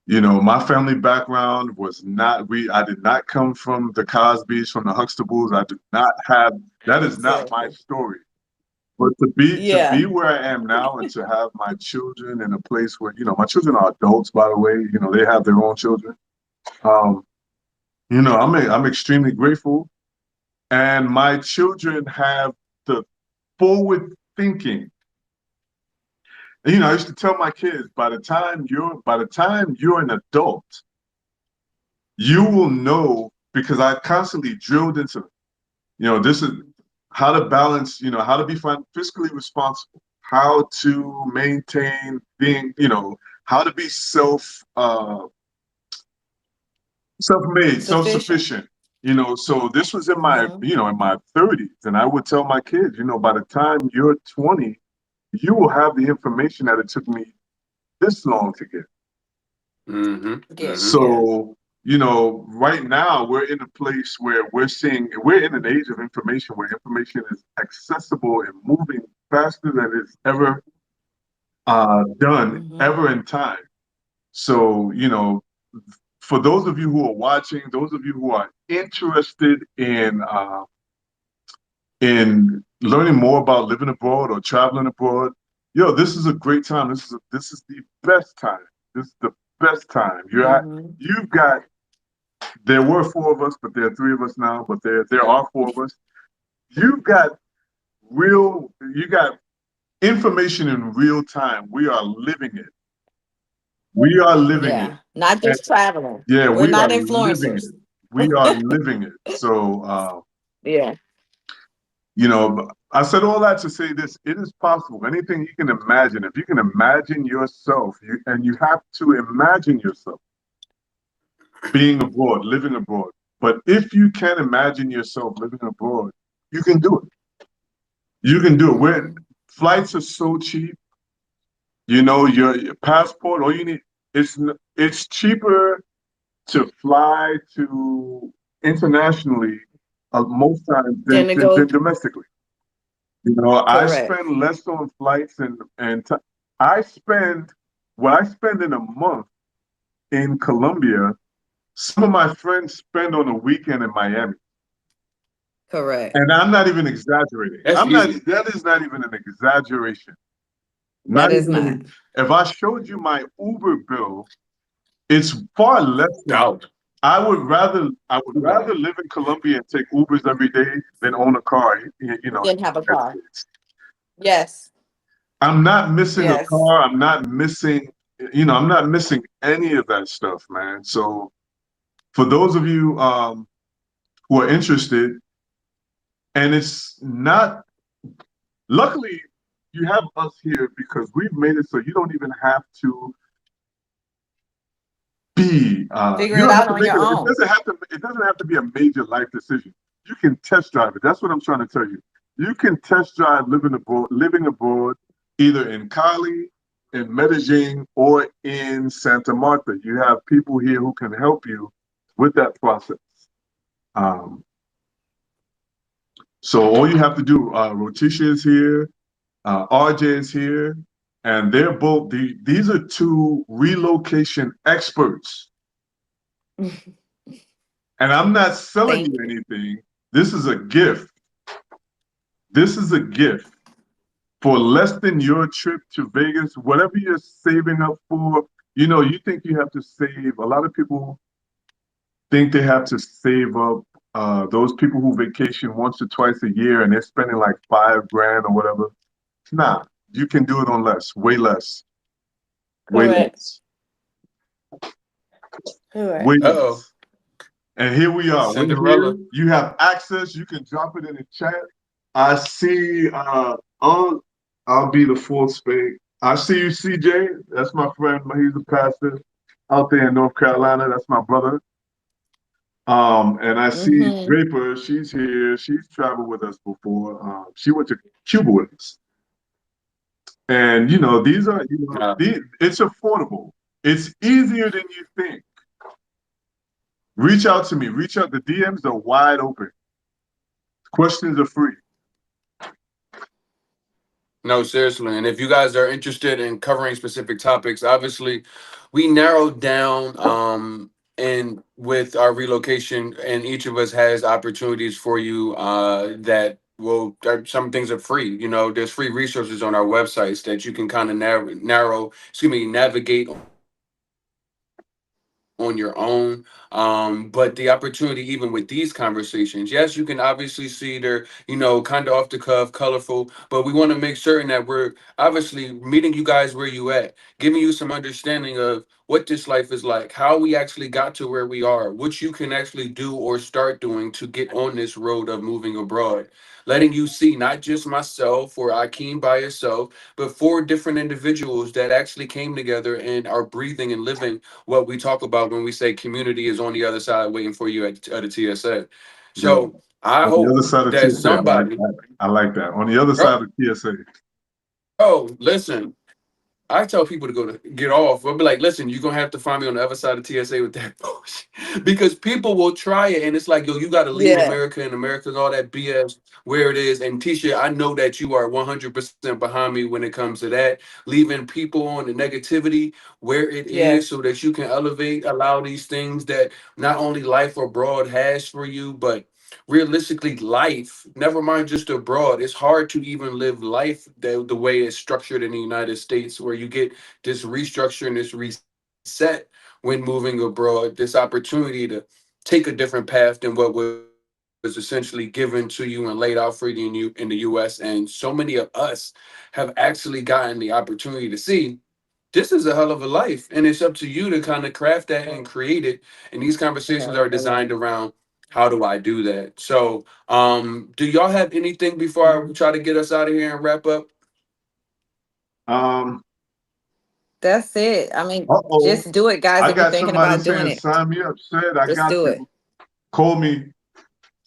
my family background was not, I did not come from the Cosbys, from the Huxtables. I did not have, that is not my Exactly. story. But to be Yeah. where I am now and to have my children in a place where, my children are adults, by the way, they have their own children. Um, I'm extremely grateful. And my children have the forward thinking. And, I used to tell my kids, by the time you're an adult, you will know, because I constantly drilled into, this is how to balance, how to be fiscally responsible, how to maintain being, how to be self-made, Sufficient. self-sufficient. So this was in my, Hmm. in my 30s, and I would tell my kids, by the time you're 20, you will have the information that it took me this long to get. Mm-hmm. Get. Mm-hmm. Yeah. So, right now we're in a place where we're in an age of information where information is accessible and moving faster than it's ever done Hmm. ever in time. So, for those of you who are watching, those of you who are interested in learning more about living abroad or traveling abroad, this is a great time. This is the best time. This is the best time. Hmm. You've got There were four of us, but there are three of us now. But there are four of us. You've got you got information in real time. We are living it. We are living it. Yeah. Not And just traveling. yeah, We're we are not living influencers. it. We are living it. So, Yeah. I said all that to say this: it is possible. Anything you can imagine. If you can imagine yourself, and you have to imagine yourself being abroad, living abroad. But if you can imagine yourself living abroad, you can do it. You can do it. Where Hmm. flights are so cheap, your passport, all you need, it's cheaper to fly to internationally most times Then to than go. domestically. I Correct. spend less on flights and I spend what I spend in a month in Colombia. Some of my friends spend on a weekend in Miami. Correct. And I'm not even exaggerating. That's easy. That is not even an exaggeration. Not That is not. even, if I showed you my Uber bill, it's far less than that. Doubt. I would rather live in Colombia and take Ubers every day than own a car, in Didn't the have a United car. States. Yes. I'm not missing a Yes. car. I'm not missing any of that stuff, man. So for those of you who are interested, and it's not, luckily, you have us here because we've made it so you don't even have to Figure you it don't have out to on make your it. own. It doesn't have to be a major life decision. You can test drive it. That's what I'm trying to tell you. You can test drive living abroad, either in Cali, in Medellin, or in Santa Marta. You have people here who can help you with that process. Um, so all you have to do, Rotisha is here, RJ is here, and they're these are two relocation experts. And I'm not selling Thank you you. anything. This is a gift. This is a gift for less than your trip to Vegas, whatever you're saving up for. You think you have to save. A lot of people think they have to save up. Those people who vacation once or twice a year and they're spending like 5 grand or whatever. Nah, you can do it on less, way less, way Correct. less, way Correct. Uh-oh. less. And here we are. We're here. Cinderella. You have access. You can drop it in the chat. I see. I'll be the fourth spade. I see you, CJ. That's my friend. He's a pastor out there in North Carolina. That's my brother. And I see Mm-hmm. Draper. She's here. She's traveled with us before. She went to Cuba with us. And these are it's affordable. It's easier than you think. Reach out to me. Reach out. The DMs are wide open. Questions are free. No, seriously. And if you guys are interested in covering specific topics, obviously we narrowed down and with our relocation and each of us has opportunities for you that will some things are free. There's free resources on our websites that you can kind of navigate on your own. But the opportunity, even with these conversations, yes, you can obviously see they're, kind of off the cuff, colorful, but we want to make certain that we're obviously meeting you guys where you at, giving you some understanding of what this life is like, how we actually got to where we are, what you can actually do or start doing to get on this road of moving abroad. Letting you see not just myself or Akeem by yourself, but 4 different individuals that actually came together and are breathing and living what we talk about when we say community is on the other side waiting for you at the TSA. Yeah. So I On the hope other side of that TSA, somebody, I like that. On the other side bro, of TSA. listen, I tell people to go to get off. I'll be like, listen, you're gonna have to find me on the other side of TSA with that bullshit. Because people will try it and it's like, yo, you gotta leave Yeah. America and America's all that BS where it is. And Tisha, I know that you are 100% behind me when it comes to that. Leaving people on the negativity where it is Yes. so that you can elevate, allow these things that not only life abroad has for you, but realistically life, never mind just abroad, it's hard to even live life the way it's structured in the United States, where you get this restructure and this reset when moving abroad, this opportunity to take a different path than what was essentially given to you and laid out for you in the US. And so many of us have actually gotten the opportunity to see this is a hell of a life, and it's up to you to kind of craft that and create it. And these conversations are designed around how do I do that. So do y'all have anything before I try to get us out of here and wrap up? Um, That's it. I mean, uh-oh. just do it, guys. I If you're got thinking somebody about doing saying, it, sign me up. Said, I just got do it. you. Call me.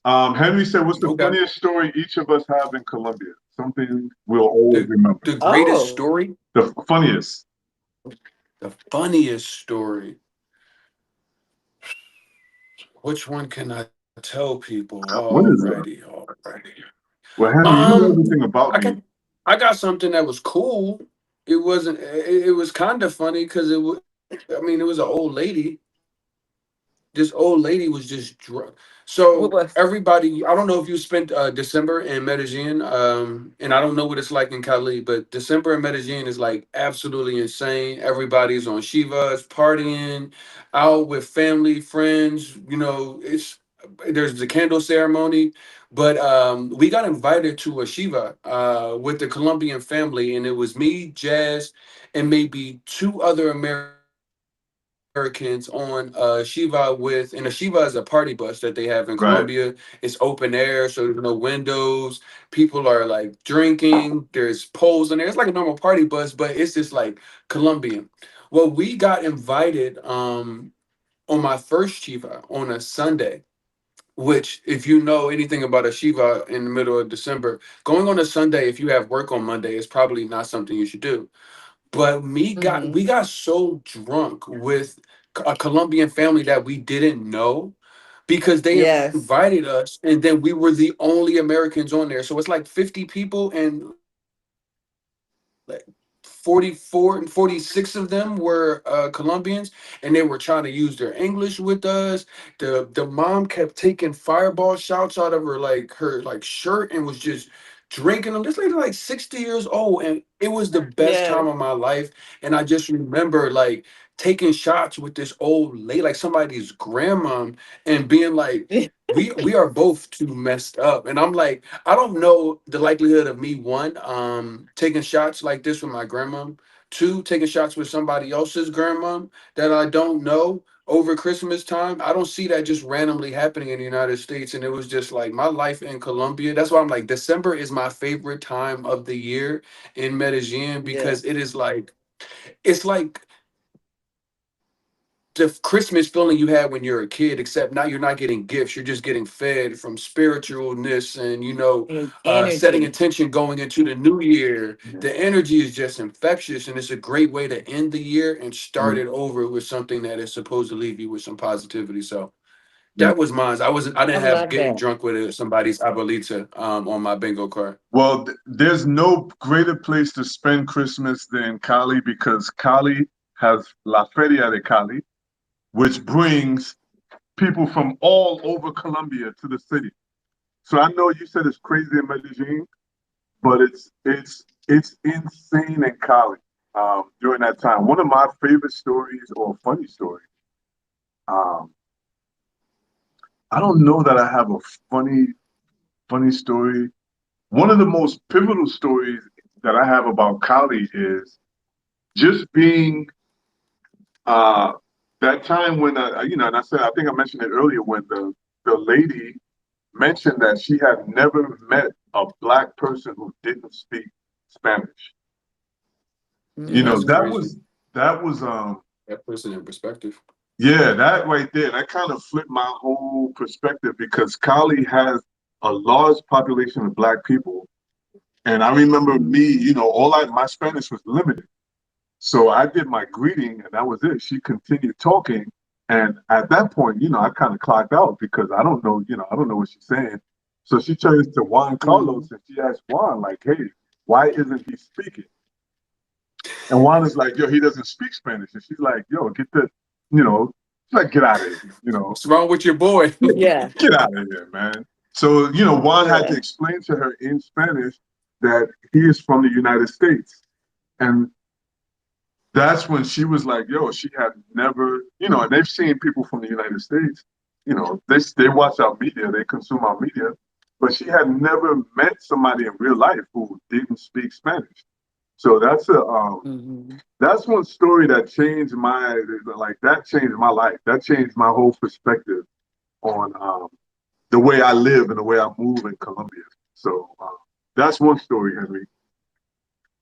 Henry said, what's the Okay. funniest story each of us have in Colombia? Something we'll always the remember. the greatest Oh, story, The funniest. the funniest story. Which one can I tell people? What is that? Alrighty. Well, Henry, you know everything I about me. got I got something that was cool. It wasn't. It was kind of funny because it was. I mean, it was an old lady. this old lady was just drunk. What So was? everybody, I don't know if you spent December in Medellin, and I don't know what it's like in Cali, but December in Medellin is like absolutely insane. Everybody's on Shivas, partying, out with family, friends. You know, it's there's the candle ceremony, but we got invited to a Shiva with the Colombian family, and it was me, Jazz, and maybe two other Americans on Shiva with, and a Shiva is a party bus that they have in Colombia. It's Right. open air, so there's no windows. People are like drinking. There's poles in there. It's like a normal party bus, but it's just like Colombian. Well, we got invited on my first Shiva on a Sunday, which if you know anything about a Shiva in the middle of December, going on a Sunday if you have work on Monday is probably not something you should do. But Hmm. we got so drunk with a Colombian family that we didn't know because they Yes. invited us and then we were the only Americans on there. So it's like 50 people and like 44 and 46 of them were Colombians, and they were trying to use their English with us. The mom kept taking fireball shots out of her like shirt and was just drinking them. This lady like 60 years old, and it was the best time Yes. of my life. And I just remember like taking shots with this old lady, like somebody's grandma, and being like, we are both too messed up. And I'm like, I don't know the likelihood of me, one, taking shots like this with my grandma, two, taking shots with somebody else's grandma that I don't know over Christmas time. I don't see that just randomly happening in the United States. And it was just like my life in Colombia. That's why I'm like, December is my favorite time of the year in Medellin Yeah. because it is like, it's like the Christmas feeling you had when you're a kid, except now you're not getting gifts. You're just getting fed from spiritualness and, And setting energy. intention going into the new year. The energy is just infectious, and it's a great way to end the year and start Mm, it over with something that is supposed to leave you with some positivity. So yeah. that was mine. I I didn't have love getting that. drunk with somebody's abuelita on my bingo card. Well, there's no greater place to spend Christmas than Cali because Cali has La Feria de Cali, which brings people from all over Colombia to the city. So I know you said it's crazy in Medellin, but it's insane in Cali during that time. One of my favorite stories or funny stories. Um, I don't know that I have a funny story. One of the most pivotal stories that I have about Cali is just being uh, that time when and I said I think I mentioned it earlier when the lady mentioned that she had never met a black person who didn't speak Spanish. That's Hmm. crazy. That was That puts it in perspective. yeah, that right there, that kind of flipped my whole perspective because Cali has a large population of black people. And I remember me, Hmm. all my Spanish was limited. So I did my greeting and that was it. She continued talking. And at that point, I kind of clocked out because I don't know what she's saying. So she turns to Juan Hmm. Carlos and she asks Juan, like, hey, why isn't he speaking? And Juan is like, yo, he doesn't speak Spanish. And she's like, yo, you know, she's like, get out of here. What's wrong with your boy? Yeah. Get out of here, man. So, Juan had to Yeah. explain to her in Spanish that he is from the United States. And that's when she was like, yo, she had never, and they've seen people from the United States, they watch our media, they consume our media, but she had never met somebody in real life who didn't speak Spanish. So Hmm. that's one story that that changed my life. That changed my whole perspective on the way I live and the way I move in Colombia. So that's one story, Henry.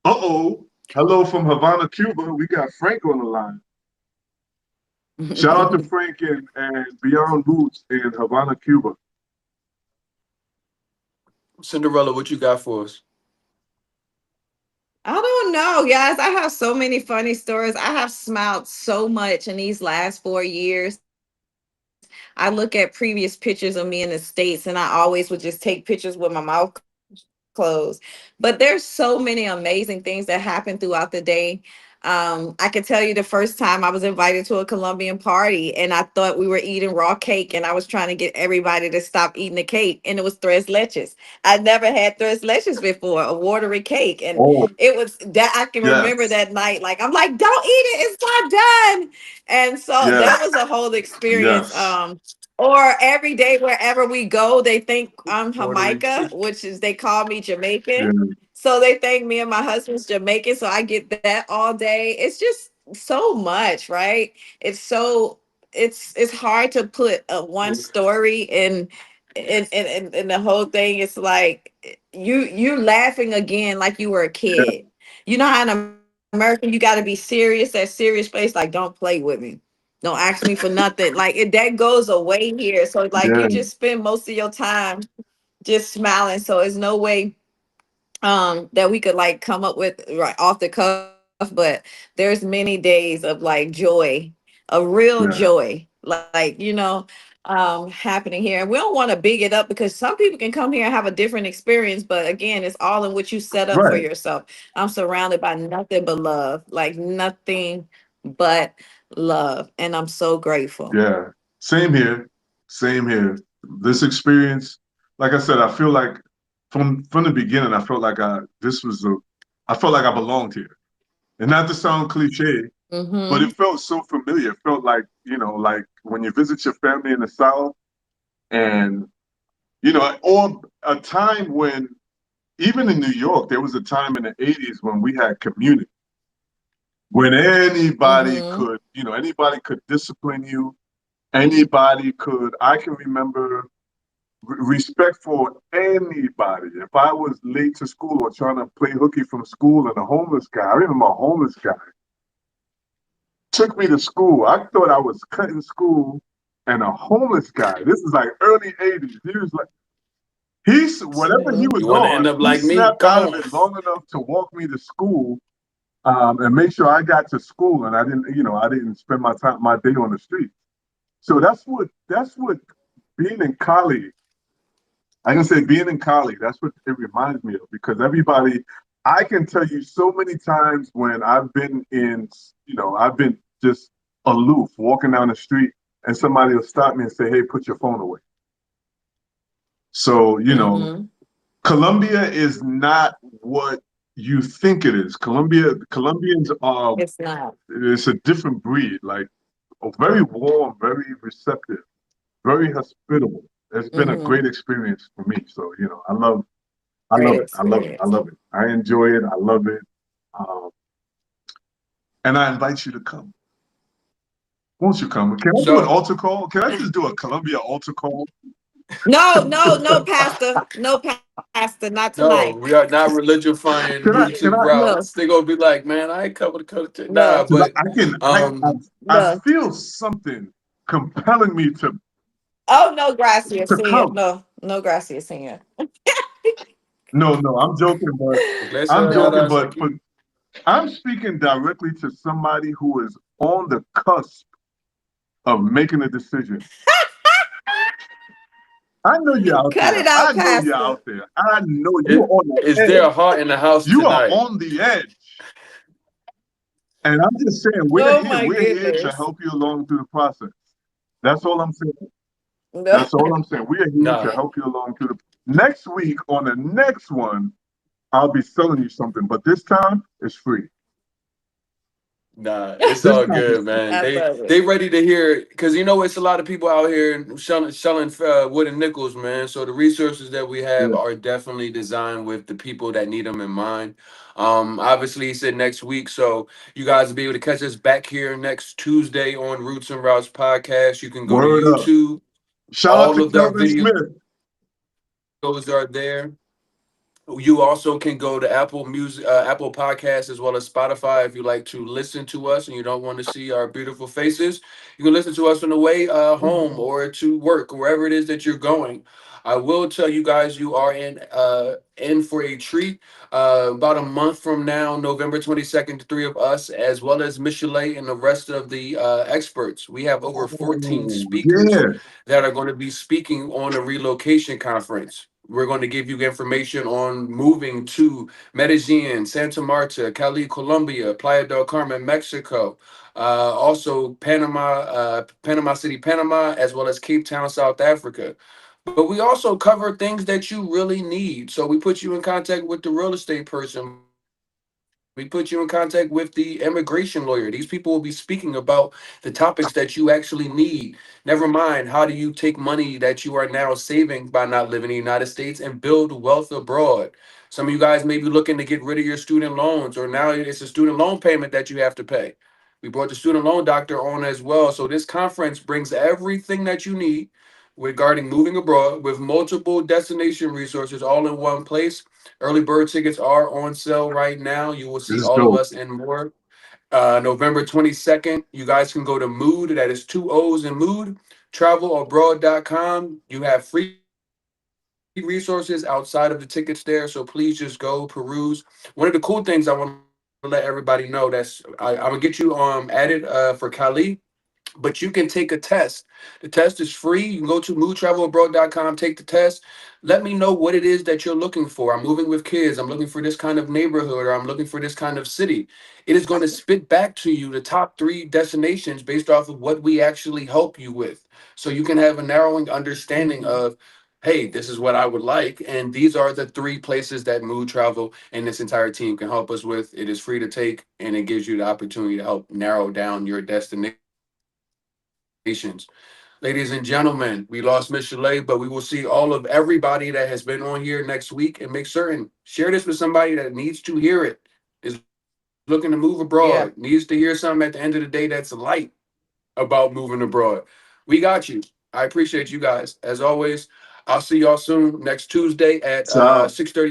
Uh-oh. Hello from Havana, Cuba. We got Frank on the line. Shout out to Frank and Beyond Roots in Havana, Cuba. Cinderella, what you got for us? I don't know, guys. I have so many funny stories. I have smiled so much in these last 4 years. I look at previous pictures of me in the States and I always would just take pictures with my mouth closed. But there's so many amazing things that happen throughout the day. I could tell you the first time I was invited to a Colombian party and I thought we were eating raw cake and I was trying to get everybody to stop eating the cake and it was tres leches. I never had tres leches before, a watery cake. And Oh, it was that I can remember yes, that night. Like, I'm like, don't eat it, it's not done. And so yes, that was a whole experience. yes, Or every day wherever we go, they think I'm Watery Jamaica, cake. which is they call me Jamaican. yeah, So they think me and my husband's Jamaican. So I get that all day. It's just so much, right? It's so it's hard to put a one story in the whole thing. It's like you laughing again like you were a yeah, kid. You know how in America you got to be serious, that serious place, like don't play with me. Don't ask me for nothing. Like that goes away here. So like you yeah, just spend most of your time just smiling. So it's no way that we could like come up with right off the cuff, but there's many days of like joy, a real yeah, joy, like happening here. And we don't want to big it up because some people can come here and have a different experience, but again, it's all in what you set up for right, yourself. I'm surrounded by nothing but love, like nothing but love, and I'm so grateful. yeah. Same here, same here. This experience, like I said, I feel like from the beginning, I felt like I felt like I belonged here. And not to sound cliche, but Mm-hmm. it felt so familiar. It felt like, like when you visit your family in the South and, or a time when, even in New York, there was a time in the 80s when we had community, when Mm-hmm. anybody could discipline you. Anybody could, I can remember respect for anybody. If I was late to school or trying to play hooky from school and a homeless guy, I remember a homeless guy took me to school. I thought I was cutting school, and a homeless guy, this is like early 80s, he was like, whatever he Mm-hmm. was You want to on, end up he like me? snapped Come out of on. it long enough to walk me to school, and make sure I got to school and I didn't spend my day on the street. So that's what being in Cali, I can say being in Cali, that's what it reminds me of because I can tell you so many times when I've been just aloof, walking down the street, and somebody will stop me and say, "Hey, put your phone away." So, Mm-hmm. Colombia is not what you think it is. Colombians are, It's not. it's a different breed, like very warm, very receptive, very hospitable. It's been a Mm-hmm. great experience for me. So, I Great love it. I love it. I experience. love it. I enjoy it. I love it. Um, and I invite you to come. Won't you come? Can I do an So altar call? Can I just do a Columbia altar call? No, no, no, Pastor. No, Pastor, not tonight. no, we are not religifying Can I? roots Can and I? No, routes. They're gonna be like, man, I ain't coming to come to nah, no, Because but I can. um, I no. feel something compelling me Oh, no, gracias, to señor. come. No, no, gracias, señor. No, no, I'm joking, but Iglesia I'm No. joking, Raras but aquí. I'm speaking directly to somebody who is on the cusp of making a decision. I know you're out Cut there. it out, I know you're Pastor. out there. I know you're It, on the is there a edge. heart in the house You are tonight? on the edge. And I'm just saying, we're Oh, here. my We're here to goodness. help you along through the process. That's all I'm saying. No. That's all I'm saying. We are here to Nah, help you along through the next week on the next one, I'll be selling you something, but this time it's free. nah, it's This all time it's good, free. man. I They love it. they ready to hear because it's a lot of people out here selling wood and nickels, man. So the resources that we have Yeah. are definitely designed with the people that need them in mind. Obviously, he said next week, so you guys will be able to catch us back here next Tuesday on Roots and Routes podcast. You can go to Word up. YouTube. Shout out All to of our Kelvin videos Smith. are there. You also can go to Apple Music, Apple Podcasts, as well as Spotify if you like to listen to us and you don't want to see our beautiful faces. You can listen to us on the way home Mhm. or to work, wherever it is that you're going. I will tell you guys, you are in for a treat. About a month from now, November 22nd, the three of us, as well as Micheleé and the rest of the experts. We have over 14 Oh, speakers yeah. that are going to be speaking on a relocation conference. we're going to give you information on moving to Medellin, Santa Marta, Cali, Colombia, Playa del Carmen, Mexico, also Panama City, Panama, as well as Cape Town, South Africa. But we also cover things that you really need. So we put you in contact with the real estate person. We put you in contact with the immigration lawyer. These people will be speaking about the topics that you actually need. Never mind, how do you take money that you are now saving by not living in the United States and build wealth abroad? Some of you guys may be looking to get rid of your student loans, or now it's a student loan payment that you have to pay. We brought the student loan doctor on as well. So this conference brings everything that you need regarding moving abroad with multiple destination resources all in one place. Early bird tickets are on sale right now. You will see This is all of dope. us and more. November 22nd, you guys can go to Mood, that is two O's in Mood, travelabroad.com. You have free resources outside of the tickets there, so please just go peruse. One of the cool things I want to let everybody know, I'm gonna get you added for Cali, but you can take a test. The test is free. You can go to moodtravelabroad.com, take the test. Let me know what it is that you're looking for. I'm moving with kids. I'm looking for this kind of neighborhood, or I'm looking for this kind of city. It is going to spit back to you the top three destinations based off of what we actually help you with. So you can have a narrowing understanding of, hey, this is what I would like. And these are the three places that Mood Travel and this entire team can help us with. It is free to take, and it gives you the opportunity to help narrow down your destinations. Ladies and gentlemen, we lost Miss Chalet, but we will see all of everybody that has been on here next week, and make certain share this with somebody that needs to hear it, is looking to move abroad, needs to hear something at the end of the day that's light about moving abroad. We got you. I appreciate you guys. As always, I'll see y'all soon next Tuesday at So 6:30 p.m.